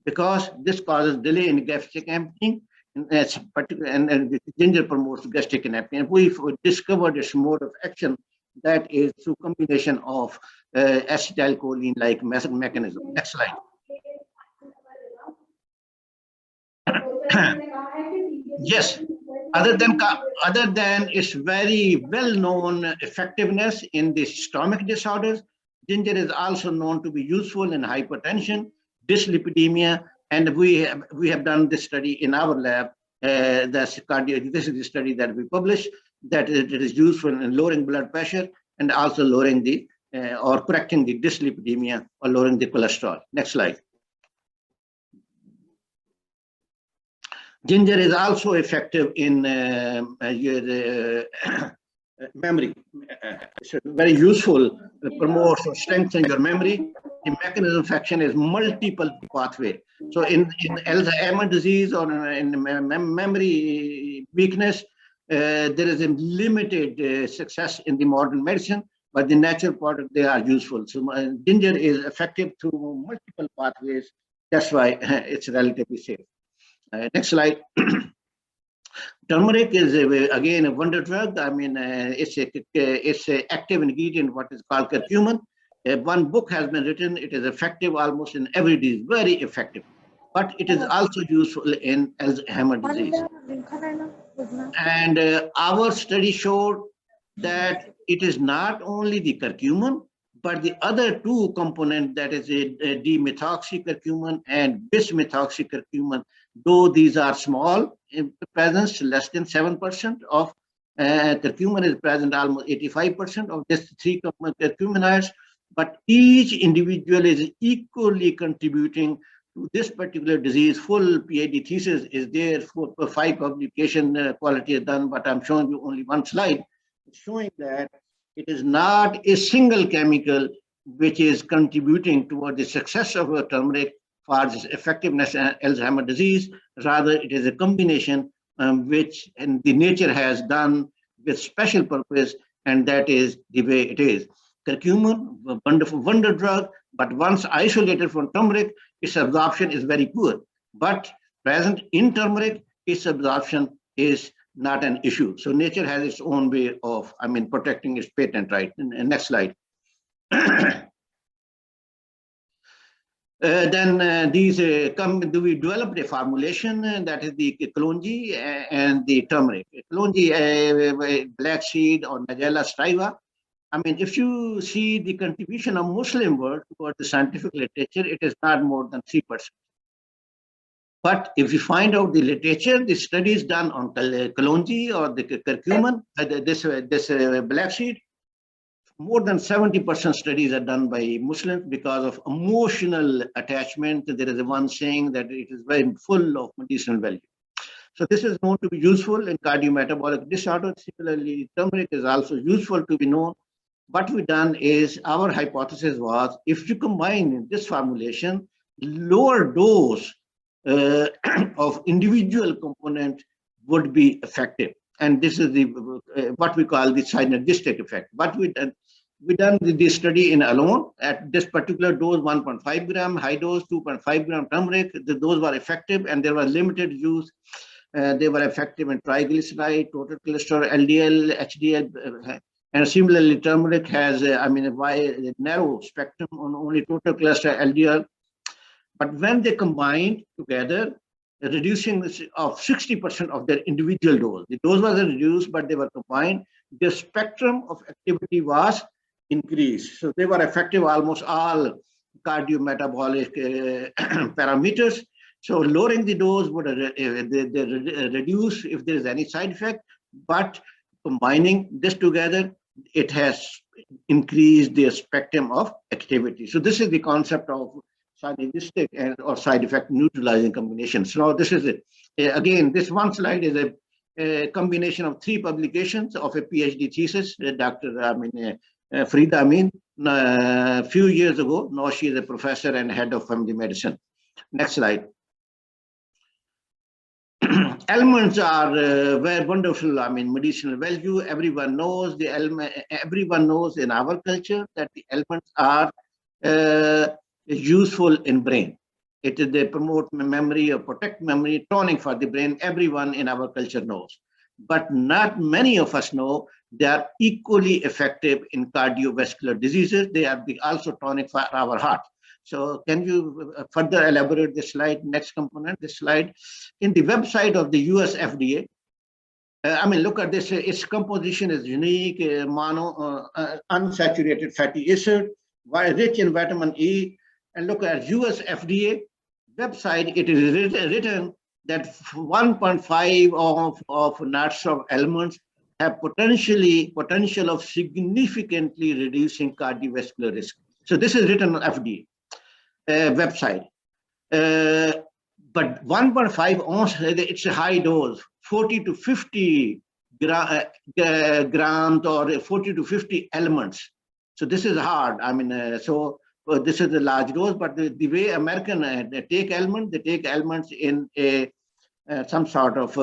because this causes delay in gastric emptying. And the ginger promotes gastric emptying. And we've discovered its mode of action that is through combination of acetylcholine-like mechanism. Next slide. Yes. Other than its very well-known effectiveness in the stomach disorders, ginger is also known to be useful in hypertension, dyslipidemia, and we have done this study in our lab. This is the study that we published, that it is useful in lowering blood pressure and also lowering the or correcting the dyslipidemia or lowering the cholesterol. Next slide. Ginger is also effective in your memory. It's very useful, promotes or strengthens your memory. The mechanism of action is multiple pathway. So in Alzheimer's disease or in memory weakness, there is a limited success in the modern medicine. but the natural product, they are useful. So ginger is effective through multiple pathways. That's why it's relatively safe. Next slide. Turmeric is again a wonder drug. I mean, it's a active ingredient, what is called curcumin. One book has been written. It is effective almost in every disease, very effective. But it is also useful in Alzheimer's disease. And our study showed that it is not only the curcumin, but the other two components, that is a D-methoxycurcumin and bis-methoxycurcumin, though these are small in presence, less than 7% of curcumin is present, almost 85% of this three curcuminoids, but each individual is equally contributing to this particular disease. Full PhD thesis is there, for 5 publication quality is done, but I'm showing you only one slide, showing that it is not a single chemical which is contributing toward the success of a turmeric for its effectiveness in Alzheimer's disease. Rather, it is a combination which the nature has done with special purpose, and that is the way it is. Curcumin, a wonderful wonder drug, but once isolated from turmeric, its absorption is very poor. But present in turmeric, its absorption is not an issue. So nature has its own way of, I mean, protecting its patent right. Next slide. Then we developed a formulation that is the Kalonji and the turmeric. Kalonji, black seed or Nigella striva. I mean, if you see the contribution of Muslim world toward the scientific literature, it is not more than 3%. But if you find out the literature, the studies done on Kalonji or the curcumin, this black seed, more than 70% studies are done by Muslims because of emotional attachment. There is one saying that it is very full of medicinal value. So this is known to be useful in cardiometabolic disorder. Similarly, turmeric is also useful to be known. What we done is, our hypothesis was, if you combine in this formulation lower dose of individual component would be effective, and this is the what we call the synergistic effect. What we done this study in alone at this particular dose, 1.5 gram, high dose 2.5 gram turmeric. Those were effective, and there was limited use. They were effective in triglyceride, total cholesterol, LDL, HDL, and similarly turmeric has a narrow spectrum on only total cholesterol, LDL. But when they combined together, reducing of 60% of their individual dose. The dose was reduced, but they were combined. The spectrum of activity was increased. So they were effective almost all cardiometabolic parameters. So lowering the dose would reduce if there is any side effect, but combining this together, it has increased the spectrum of activity. So this is the concept of synergistic or side effect neutralizing combinations. So this is it. Again, this one slide is a combination of 3 publications of a PhD thesis. Dr. Farida Amin, a few years ago. Now she is a professor and head of family medicine. Next slide. Almonds are very wonderful, medicinal value. Everyone knows everyone knows in our culture that the almonds are useful in brain. They promote memory or protect memory, toning for the brain. Everyone in our culture knows, but not many of us know they are equally effective in cardiovascular diseases. They are also tonic for our heart. So can you further elaborate this slide? Next component, this slide. In the website of the US FDA, look at this. Its composition is unique, unsaturated fatty acid, rich in vitamin E. And look at US FDA website. It is written that 1.5 of nuts of almonds have potential of significantly reducing cardiovascular risk. So this is written on FDA website. But 1.5 ounce, it's a high dose, 40 to 50 grams or 40 to 50 almonds. So this is hard. This is a large dose, but the way American they take almonds in some sort of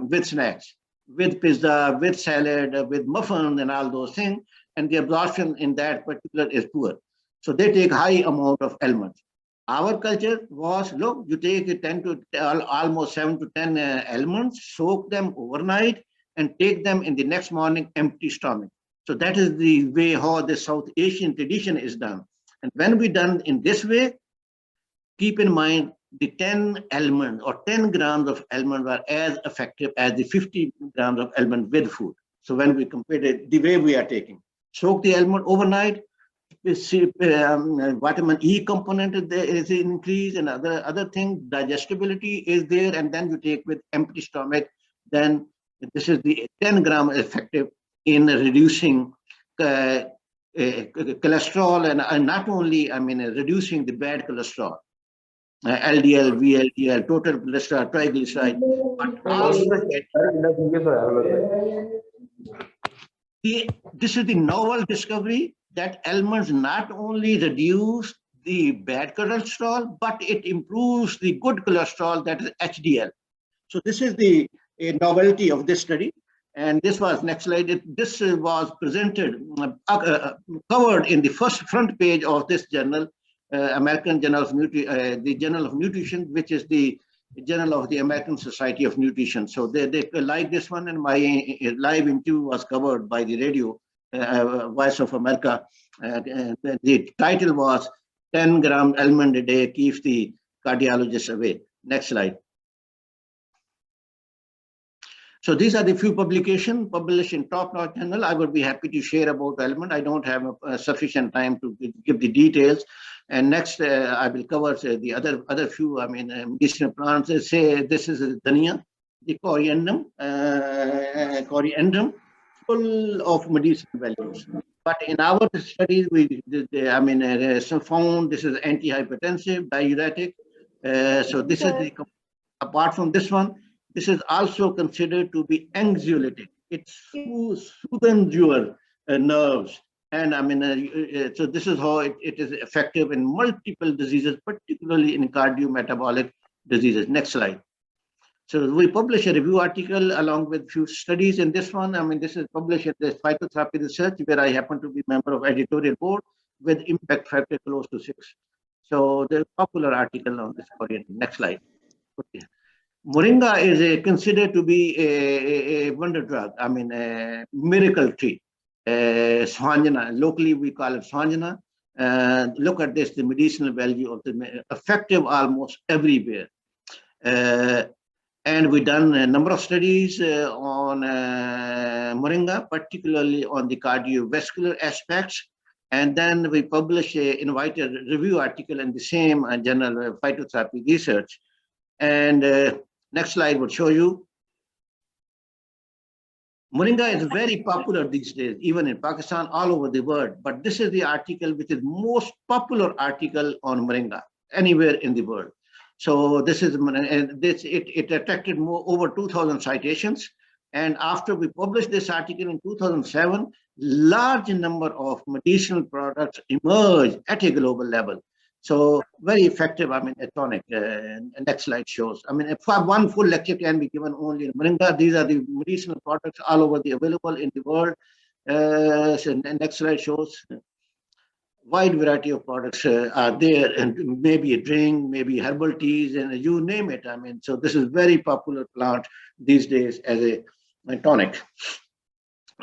with snacks, with pizza, with salad, with muffins and all those things. and the absorption in that particular is poor. So they take high amount of almonds. Our culture was, look, you take 10 to almost 7 to 10 almonds, soak them overnight, and take them in the next morning empty stomach. So that is the way how the South Asian tradition is done. And when we done in this way, keep in mind the 10 almonds or 10 grams of almond are as effective as the 50 grams of almond with food. So when we compare it, the way we are taking, soak the almond overnight, vitamin E component is increased, and other thing, digestibility is there, and then you take with empty stomach, then this is the 10 gram effective in reducing cholesterol, and not only, reducing the bad cholesterol, LDL, VLDL, total cholesterol, triglyceride, but also this is the novel discovery that almonds not only reduce the bad cholesterol, but it improves the good cholesterol, that is HDL. So this is the novelty of this study. And this was, next slide, this was presented, covered in the front page of this journal, American Journal of the Journal of Nutrition, which is the Journal of the American Society of Nutrition. So they like this one, and my live interview was covered by the radio, Voice of America. The title was 10 gram almond a day keeps the cardiologist away. Next slide. So these are the few publications published in top-notch journal. I would be happy to share about almond. I don't have sufficient time to give the details. And next, I will cover the other few. Medicinal plants. Say this is dhania, the coriandrum, full of medicinal values. But in our studies, we found this is antihypertensive, diuretic. So this is the, apart from this one, this is also considered to be anxiolytic. It soothes your nerves. And so this is how it is effective in multiple diseases, particularly in cardiometabolic diseases. Next slide. So we publish a review article along with few studies in this one. This is published at the Phytotherapy Research, where I happen to be member of editorial board with impact factor close to 6. So the popular article on this coriander. Next slide. Okay. Moringa is considered to be a wonder drug. A miracle tree. Swanjana, locally we call it Swanjana. Look at this, the medicinal value of the effective almost everywhere. And we done a number of studies on Moringa, particularly on the cardiovascular aspects. And then we published a invited review article in the same journal, Phytotherapy Research. And next slide would show you. Moringa is very popular these days, even in Pakistan, all over the world. But this is the article which is most popular article on Moringa anywhere in the world. So this is it attracted over 2,000 citations. And after we published this article in 2007, large number of medicinal products emerged at a global level. So very effective, a tonic. Next slide shows. If one full lecture can be given only in Moringa, these are the medicinal products all over the available in the world. So next slide shows wide variety of products are there, and maybe a drink, maybe herbal teas, and you name it. So this is very popular plant these days as a tonic.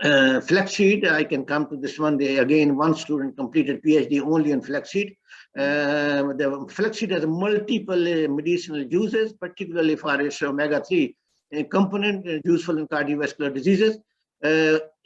Flaxseed, I can come to this one. Again, one student completed PhD only on flaxseed. The flaxseed has multiple medicinal uses, particularly for its omega-3 component, useful in cardiovascular diseases.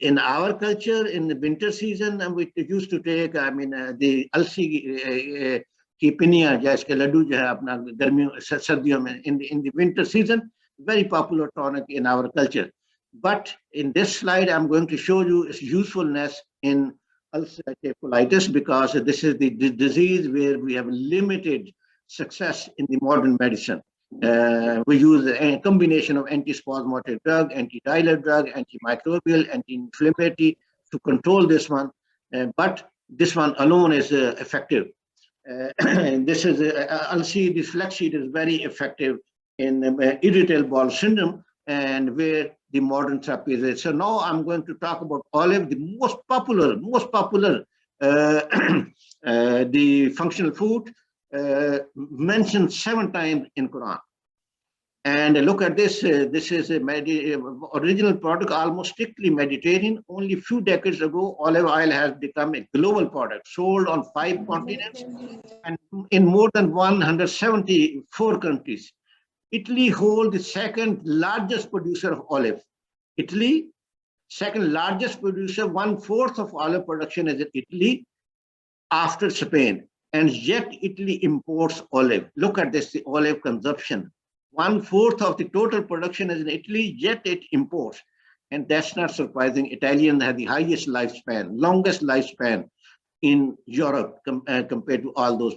In our culture, in the winter season, we used to take, the alsi ki piniya, jaise laddu jo hai apna garmiyon sardiyon mein, in the winter season, very popular tonic in our culture. But in this slide, I'm going to show you its usefulness in ulcerative colitis, because this is the disease where we have limited success in the modern medicine. We use a combination of antispasmodic drug, antidilator drug, antimicrobial, anti-inflammatory to control this one. But this one alone is effective. This is this flaxseed is very effective in irritable bowel syndrome, and where the modern therapies is. So now I'm going to talk about olive, the most popular the functional food mentioned 7 times in Quran. And look at this. This is a original product, almost strictly Mediterranean. Only a few decades ago, olive oil has become a global product, sold on 5 continents and in more than 174 countries. Italy holds the second largest producer of olive. Italy, second largest producer, 1/4 of olive production is in Italy after Spain. And yet Italy imports olive. Look at this, the olive consumption. 1/4 of the total production is in Italy, yet it imports. And that's not surprising. Italians have the highest lifespan, longest lifespan in Europe compared to all those.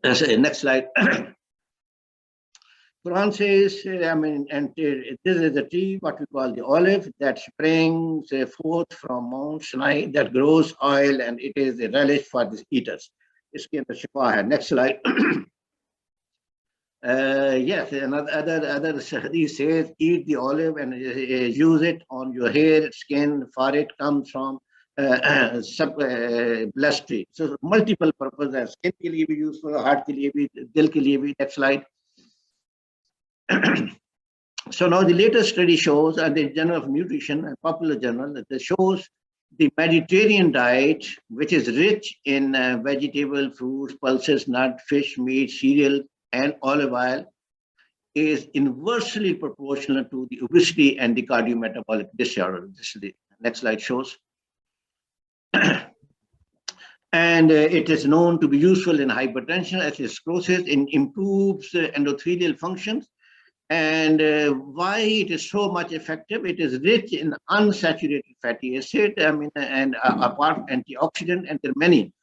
Next slide. Quran says, and this is a tree, what we call the olive, that springs forth from Mount Sinai, that grows oil, and it is a relish for the eaters. Next slide. Yes, other hadith says, eat the olive and use it on your hair, skin, for it comes from blessed tree. So multiple purposes. Skin ke liye bhi useful, heart ke liye bhi, dil ke liye bhi. Next slide. So now the latest study shows, and the Journal of Nutrition, a popular journal, that shows the Mediterranean diet, which is rich in vegetable, fruits, pulses, nuts, fish, meat, cereal, and olive oil, is inversely proportional to the obesity and the cardiometabolic disorder. This is the next slide shows. And it is known to be useful in hypertension, atherosclerosis, and improves endothelial functions. And why it is so much effective? It is rich in unsaturated fatty acid, and apart antioxidant, and there are many.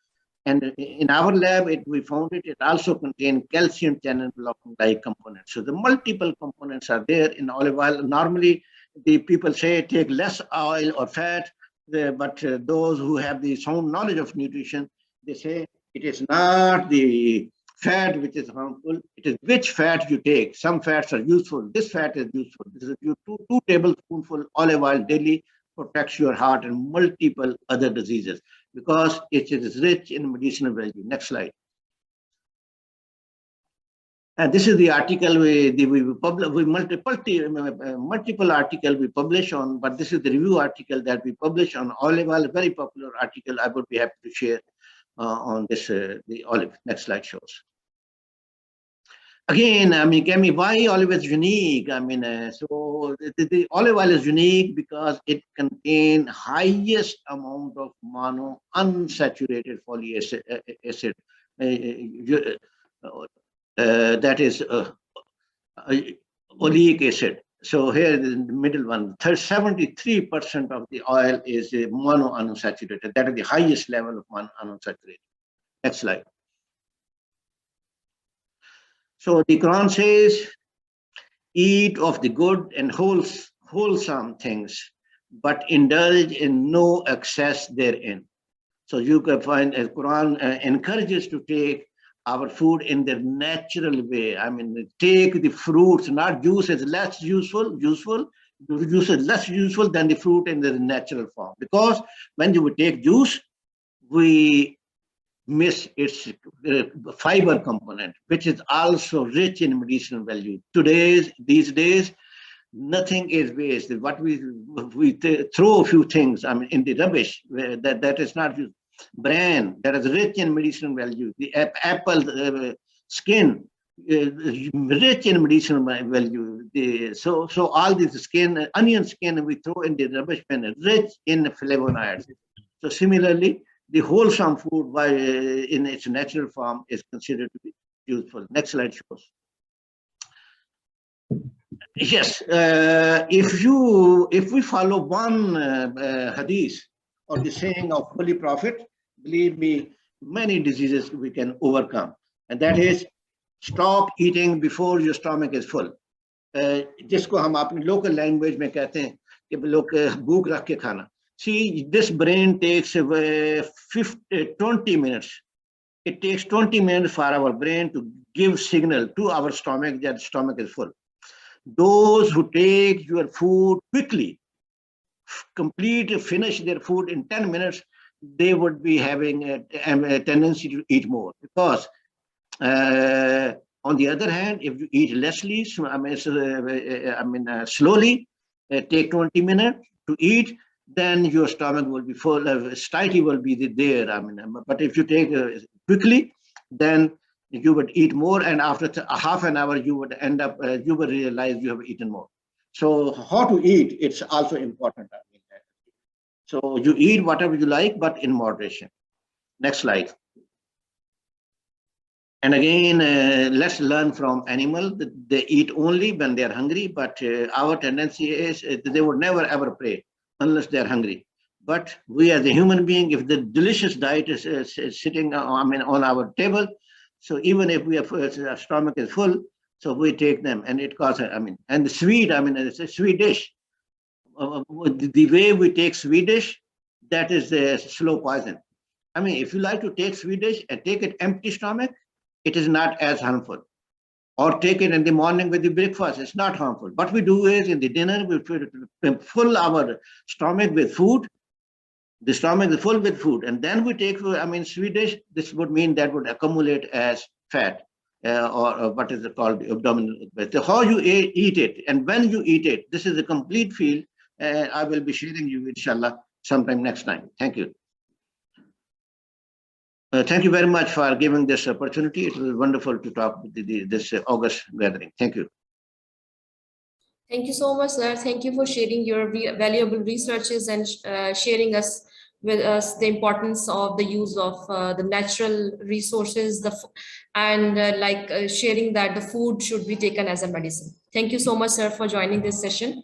And in our lab, we found it also contains calcium channel blocking like components. So the multiple components are there in olive oil. Normally, the people say take less oil or fat, but those who have the sound knowledge of nutrition, they say it is not the fat which is harmful, it is which fat you take. Some fats are useful. This fat is useful. This is 2 tablespoonfuls olive oil daily protects your heart and multiple other diseases because it is rich in medicinal value. Next slide. And this is the article we publish. Multiple articles we publish on, but this is the review article that we publish on olive oil. Very popular article. I would be happy to share on this the olive. Next slide shows. Again, why olive is unique? So the olive oil is unique because it contains highest amount of mono unsaturated fatty acid. That is oleic acid. So here in the middle one, 73% of the oil is mono unsaturated. That is the highest level of mono unsaturated. Next slide. So the Quran says, eat of the good and wholesome things, but indulge in no excess therein. So you can find the Quran encourages to take our food in the natural way. Take the fruits, not juice is less useful. Juice is less useful than the fruit in the natural form. Because when you take juice, we miss its fiber component, which is also rich in medicinal value. These days, nothing is wasted. What we throw a few things in the rubbish that is not used. Bran that is rich in medicinal value. The apple skin rich in medicinal value. So all this skin, onion skin we throw in the rubbish bin, rich in flavonoids. So similarly, the wholesome food in its natural form is considered to be useful. Next slide shows. Yes, if we follow one hadith or the saying of Holy Prophet, believe me, many diseases we can overcome, and that is stop eating before your stomach is full. जिसको हम अपनी local language में कहते हैं कि लोग भूख रख के खाना. See, this brain takes 20 minutes. It takes 20 minutes for our brain to give signal to our stomach that stomach is full. Those who take your food quickly, finish their food in 10 minutes, they would be having a tendency to eat more. Because on the other hand, if you eat lessly, slowly, take 20 minutes to eat, then your stomach will be full, satiety will be there. But if you take quickly, then you would eat more, and after half an hour, you would end up, you will realize you have eaten more. So how to eat, it's also important. So you eat whatever you like, but in moderation. Next slide. And again, let's learn from animal. They eat only when they are hungry, but our tendency is they would never ever pray unless they are hungry. But we as a human being, if the delicious diet is sitting on our table, so even if we have, our stomach is full, so we take them, and it causes, and the sweet, it's a sweet dish. The way we take sweet dish, that is a slow poison. If you like to take sweet dish and take it empty stomach, it is not as harmful. Or take it in the morning with the breakfast, it's not harmful. What we do is in the dinner, we fill our stomach with food. The stomach is full with food, and then we take, sweet dish. This would mean that would accumulate as fat, or what is it called, abdominal. So how you eat it and when you eat it, this is a complete field. I will be sharing you, inshallah, sometime next time. Thank you. Thank you very much for giving this opportunity. It was wonderful to talk with this August gathering. Thank you. Thank you so much, sir. Thank you for sharing your valuable researches and sharing with us the importance of the use of the natural resources, and sharing that the food should be taken as a medicine. Thank you so much, sir, for joining this session.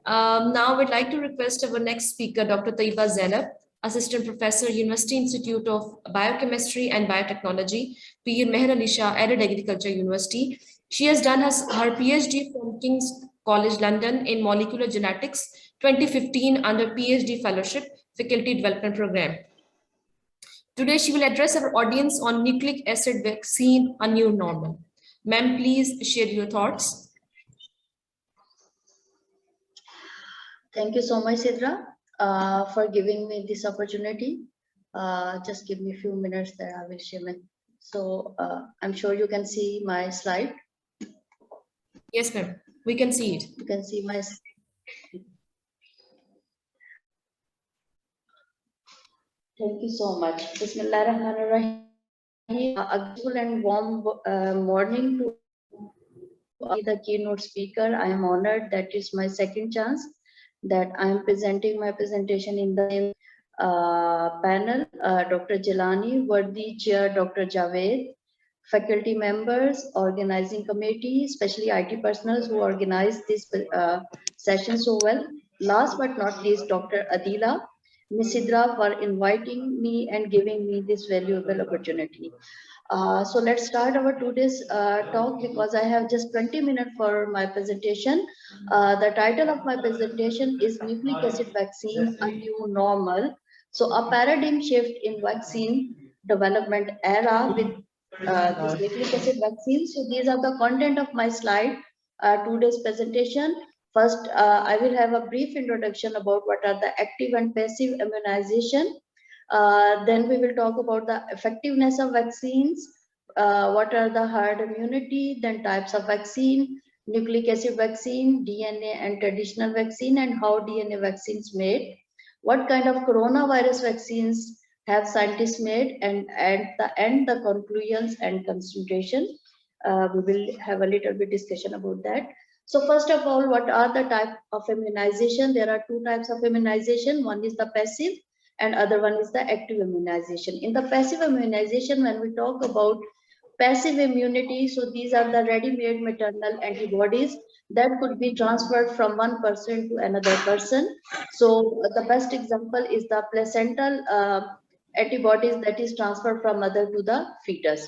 Now we'd like to request our next speaker, Dr. Taiba Zainab, Assistant Professor, University Institute of Biochemistry and Biotechnology, Peer Meher Ali Shah, Arid Agriculture University. She has done her PhD from King's College London in Molecular Genetics 2015 under PhD Fellowship Faculty Development Program. Today, she will address our audience on nucleic acid vaccine, a new normal. Ma'am, please share your thoughts. Thank you so much, Sidra, for giving me this opportunity. Just give me a few minutes there, I will share it. So I'm sure you can see my slide. Yes, ma'am. We can see it. You can see my. Thank you so much. Bismillahirrahmanirrahim. A beautiful and warm morning to the keynote speaker. I am honored that is my second chance that I am presenting my presentation in the panel. Dr. Jilani, Worthy Chair Dr. Javed, faculty members, organizing committee, especially IT personnel who organized this session so well. Last but not least, Dr. Adila, Ms. Sidra, for inviting me and giving me this valuable opportunity. So let's start our today's talk, because I have just 20 minutes for my presentation. The title of my presentation is Nucleic Acid Vaccine, a New Normal. So a paradigm shift in vaccine development era with this nucleic acid vaccine. So these are the content of my slide, today's presentation. First, I will have a brief introduction about what are the active and passive immunization. Then we will talk about the effectiveness of vaccines, what are the herd immunity, then types of vaccine, nucleic acid vaccine, DNA and traditional vaccine, and how DNA vaccines made, what kind of coronavirus vaccines have scientists made, and at the end, the conclusions and concentration. We will have a little bit discussion about that. So first of all, what are the type of immunization? There are two types of immunization. One is the passive and other one is the active immunization. In the passive immunization, when we talk about passive immunity, so these are the ready-made maternal antibodies that could be transferred from one person to another person. So the best example is the placental antibodies that is transferred from mother to the fetus.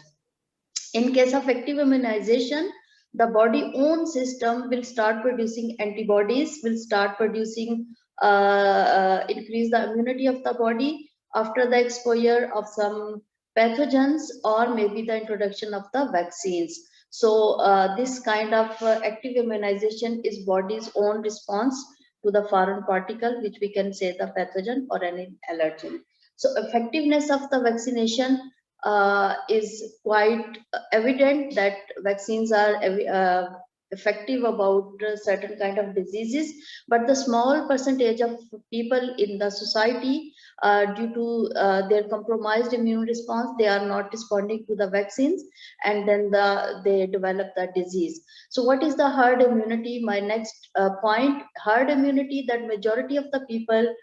In case of active immunization, the body own system will start producing antibodies, will start producing, increase the immunity of the body after the exposure of some pathogens or maybe the introduction of the vaccines. So this kind of active immunization is body's own response to the foreign particle, which we can say the pathogen or any allergen. So effectiveness of the vaccination is quite evident that vaccines are effective about certain kind of diseases, but the small percentage of people in the society, due to their compromised immune response, they are not responding to the vaccines, and then they develop the disease. So what is the herd immunity? My next point, herd immunity, that majority of the people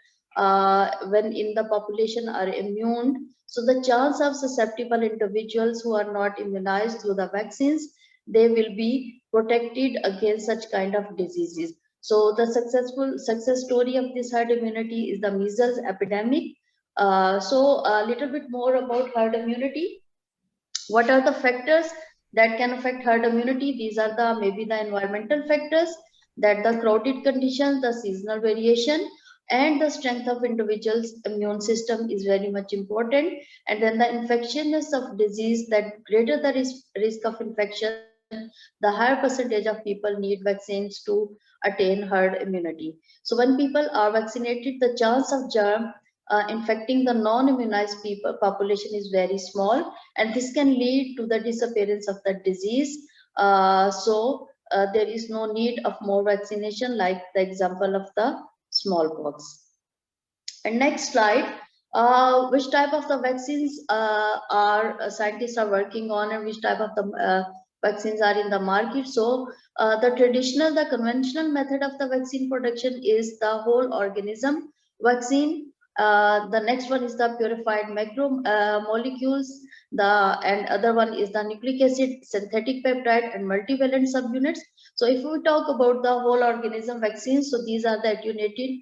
when in the population are immune, so the chance of susceptible individuals who are not immunized through the vaccines, they will be protected against such kind of diseases. So the success story of this herd immunity is the measles epidemic. So a little bit more about herd immunity. What are the factors that can affect herd immunity? These are the maybe the environmental factors, that the crowded conditions, the seasonal variation, and the strength of individual's immune system is very much important. And then the infectiousness of disease, that greater the risk of infection, the higher percentage of people need vaccines to attain herd immunity. So when people are vaccinated, the chance of germ infecting the non-immunized people population is very small, and this can lead to the disappearance of the disease. So there is no need of more vaccination, like the example of the smallpox. And next slide, which type of the vaccines scientists are working on, and which type of the vaccines are in the market. So the conventional method of the vaccine production is the whole organism vaccine. The next one is the purified macromolecules, and other one is the nucleic acid, synthetic peptide, and multivalent subunits. So if we talk about the whole organism vaccines, so these are the attenuated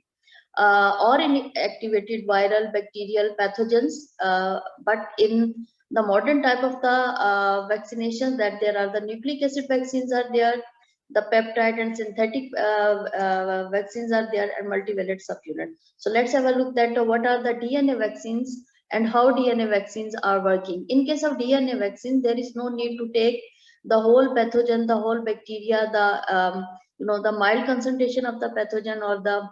or inactivated viral bacterial pathogens, but in the modern type of the vaccination, that there are the nucleic acid vaccines are there, the peptide and synthetic vaccines are there, and multivalent subunit. So let's have a look at what are the DNA vaccines and how DNA vaccines are working. In case of DNA vaccine, there is no need to take the whole pathogen, the whole bacteria, the the mild concentration of the pathogen or the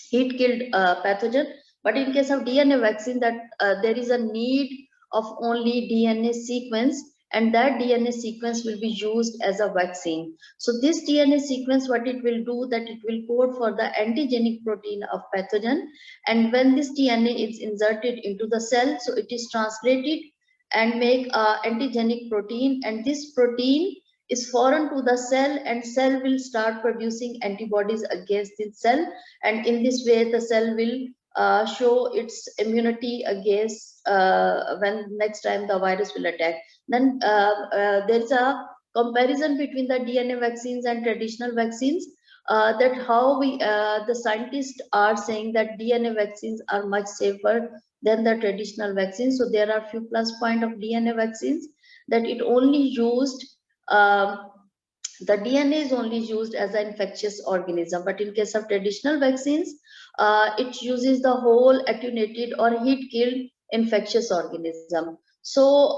heat killed pathogen. But in case of DNA vaccine, that there is a need of only DNA sequence, and that DNA sequence will be used as a vaccine. So this DNA sequence, what it will do, that it will code for the antigenic protein of pathogen, and when this DNA is inserted into the cell, so it is translated and make antigenic protein, and this protein is foreign to the cell, and cell will start producing antibodies against this cell, and in this way the cell will show its immunity against when next time the virus will attack. Then there's a comparison between the DNA vaccines and traditional vaccines, that how the scientists are saying that DNA vaccines are much safer than the traditional vaccines. So there are few plus point of DNA vaccines, that it only used the DNA is only used as an infectious organism, but in case of traditional vaccines, it uses the whole attenuated or heat killed infectious organism. So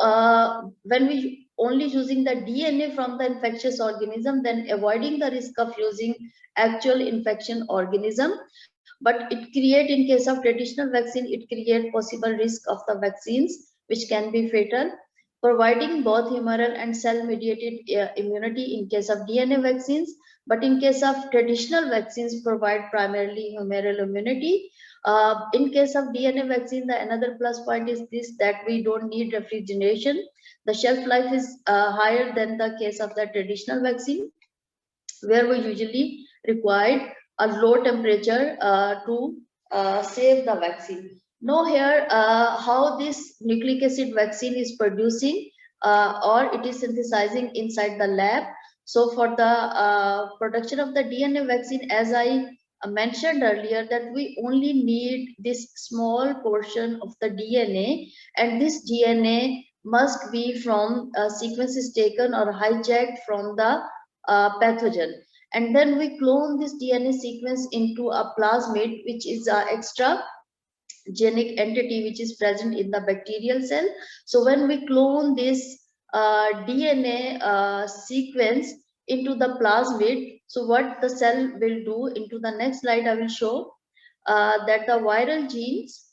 when we only using the DNA from the infectious organism, then avoiding the risk of using actual infection organism, but it create, in case of traditional vaccine, it create possible risk of the vaccines which can be fatal, providing both humoral and cell-mediated immunity in case of DNA vaccines, but in case of traditional vaccines provide primarily humoral immunity. In case of DNA vaccine, the another plus point is this, that we don't need refrigeration. The shelf life is higher than the case of the traditional vaccine, where we usually require a low temperature to save the vaccine. Now here, how this nucleic acid vaccine is producing or it is synthesizing inside the lab. So for the production of the DNA vaccine, as I mentioned earlier, that we only need this small portion of the DNA, and this DNA must be from sequences taken or hijacked from the pathogen. And then we clone this DNA sequence into a plasmid, which is an extra genic entity which is present in the bacterial cell. So when we clone this DNA sequence into the plasmid. So what the cell will do, into the next slide I will show that the viral genes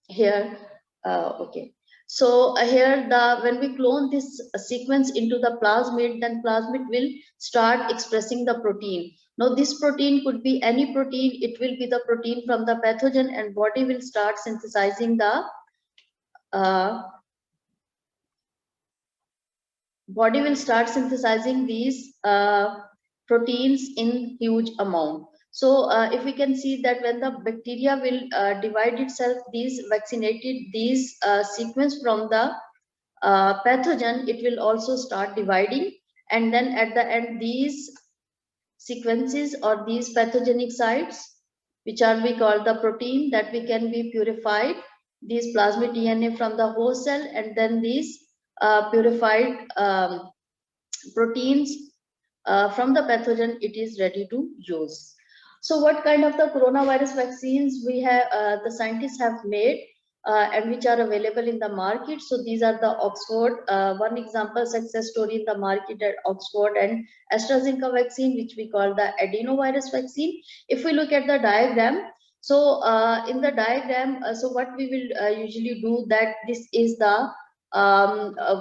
here. Okay. So here when we clone this sequence into the plasmid, then plasmid will start expressing the protein. Now this protein could be any protein, it will be the protein from the pathogen, and body will start synthesizing the these proteins in huge amount. So if we can see that when the bacteria will divide itself, these sequence from the pathogen, it will also start dividing, and then at the end these sequences or these pathogenic sites, which are we call the protein, that we can be purified, these plasmid DNA from the host cell, and then these purified proteins from the pathogen, it is ready to use. So what kind of the coronavirus vaccines we have, the scientists have made and which are available in the market? So these are the Oxford, one example success story in the market at Oxford and AstraZeneca vaccine, which we call the adenovirus vaccine. If we look at the diagram, so in the diagram, so what we will usually do, that this is the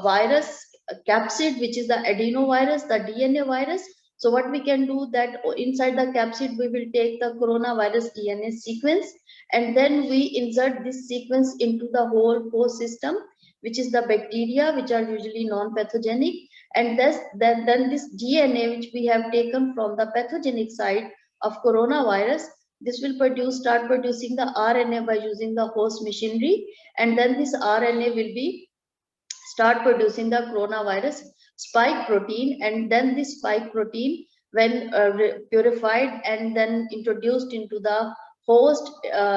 virus capsid, which is the adenovirus, the DNA virus. So what we can do, that inside the capsid we will take the coronavirus DNA sequence, and then we insert this sequence into the whole host system, which is the bacteria, which are usually non-pathogenic, and then this DNA which we have taken from the pathogenic side of coronavirus, this will start producing the RNA by using the host machinery, and then this RNA will be start producing the coronavirus spike protein, and then this spike protein, when purified and then introduced into the host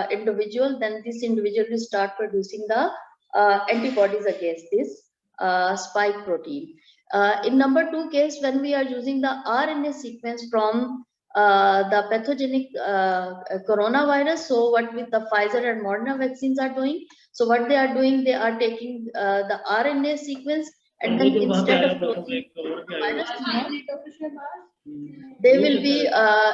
individual, then this individual will start producing the antibodies against this spike protein. In number 2 case, when we are using the RNA sequence from the pathogenic coronavirus, so what with the Pfizer and Moderna vaccines are doing, so what they are doing, they are taking the RNA sequence, and then instead of cloning the virus, they will be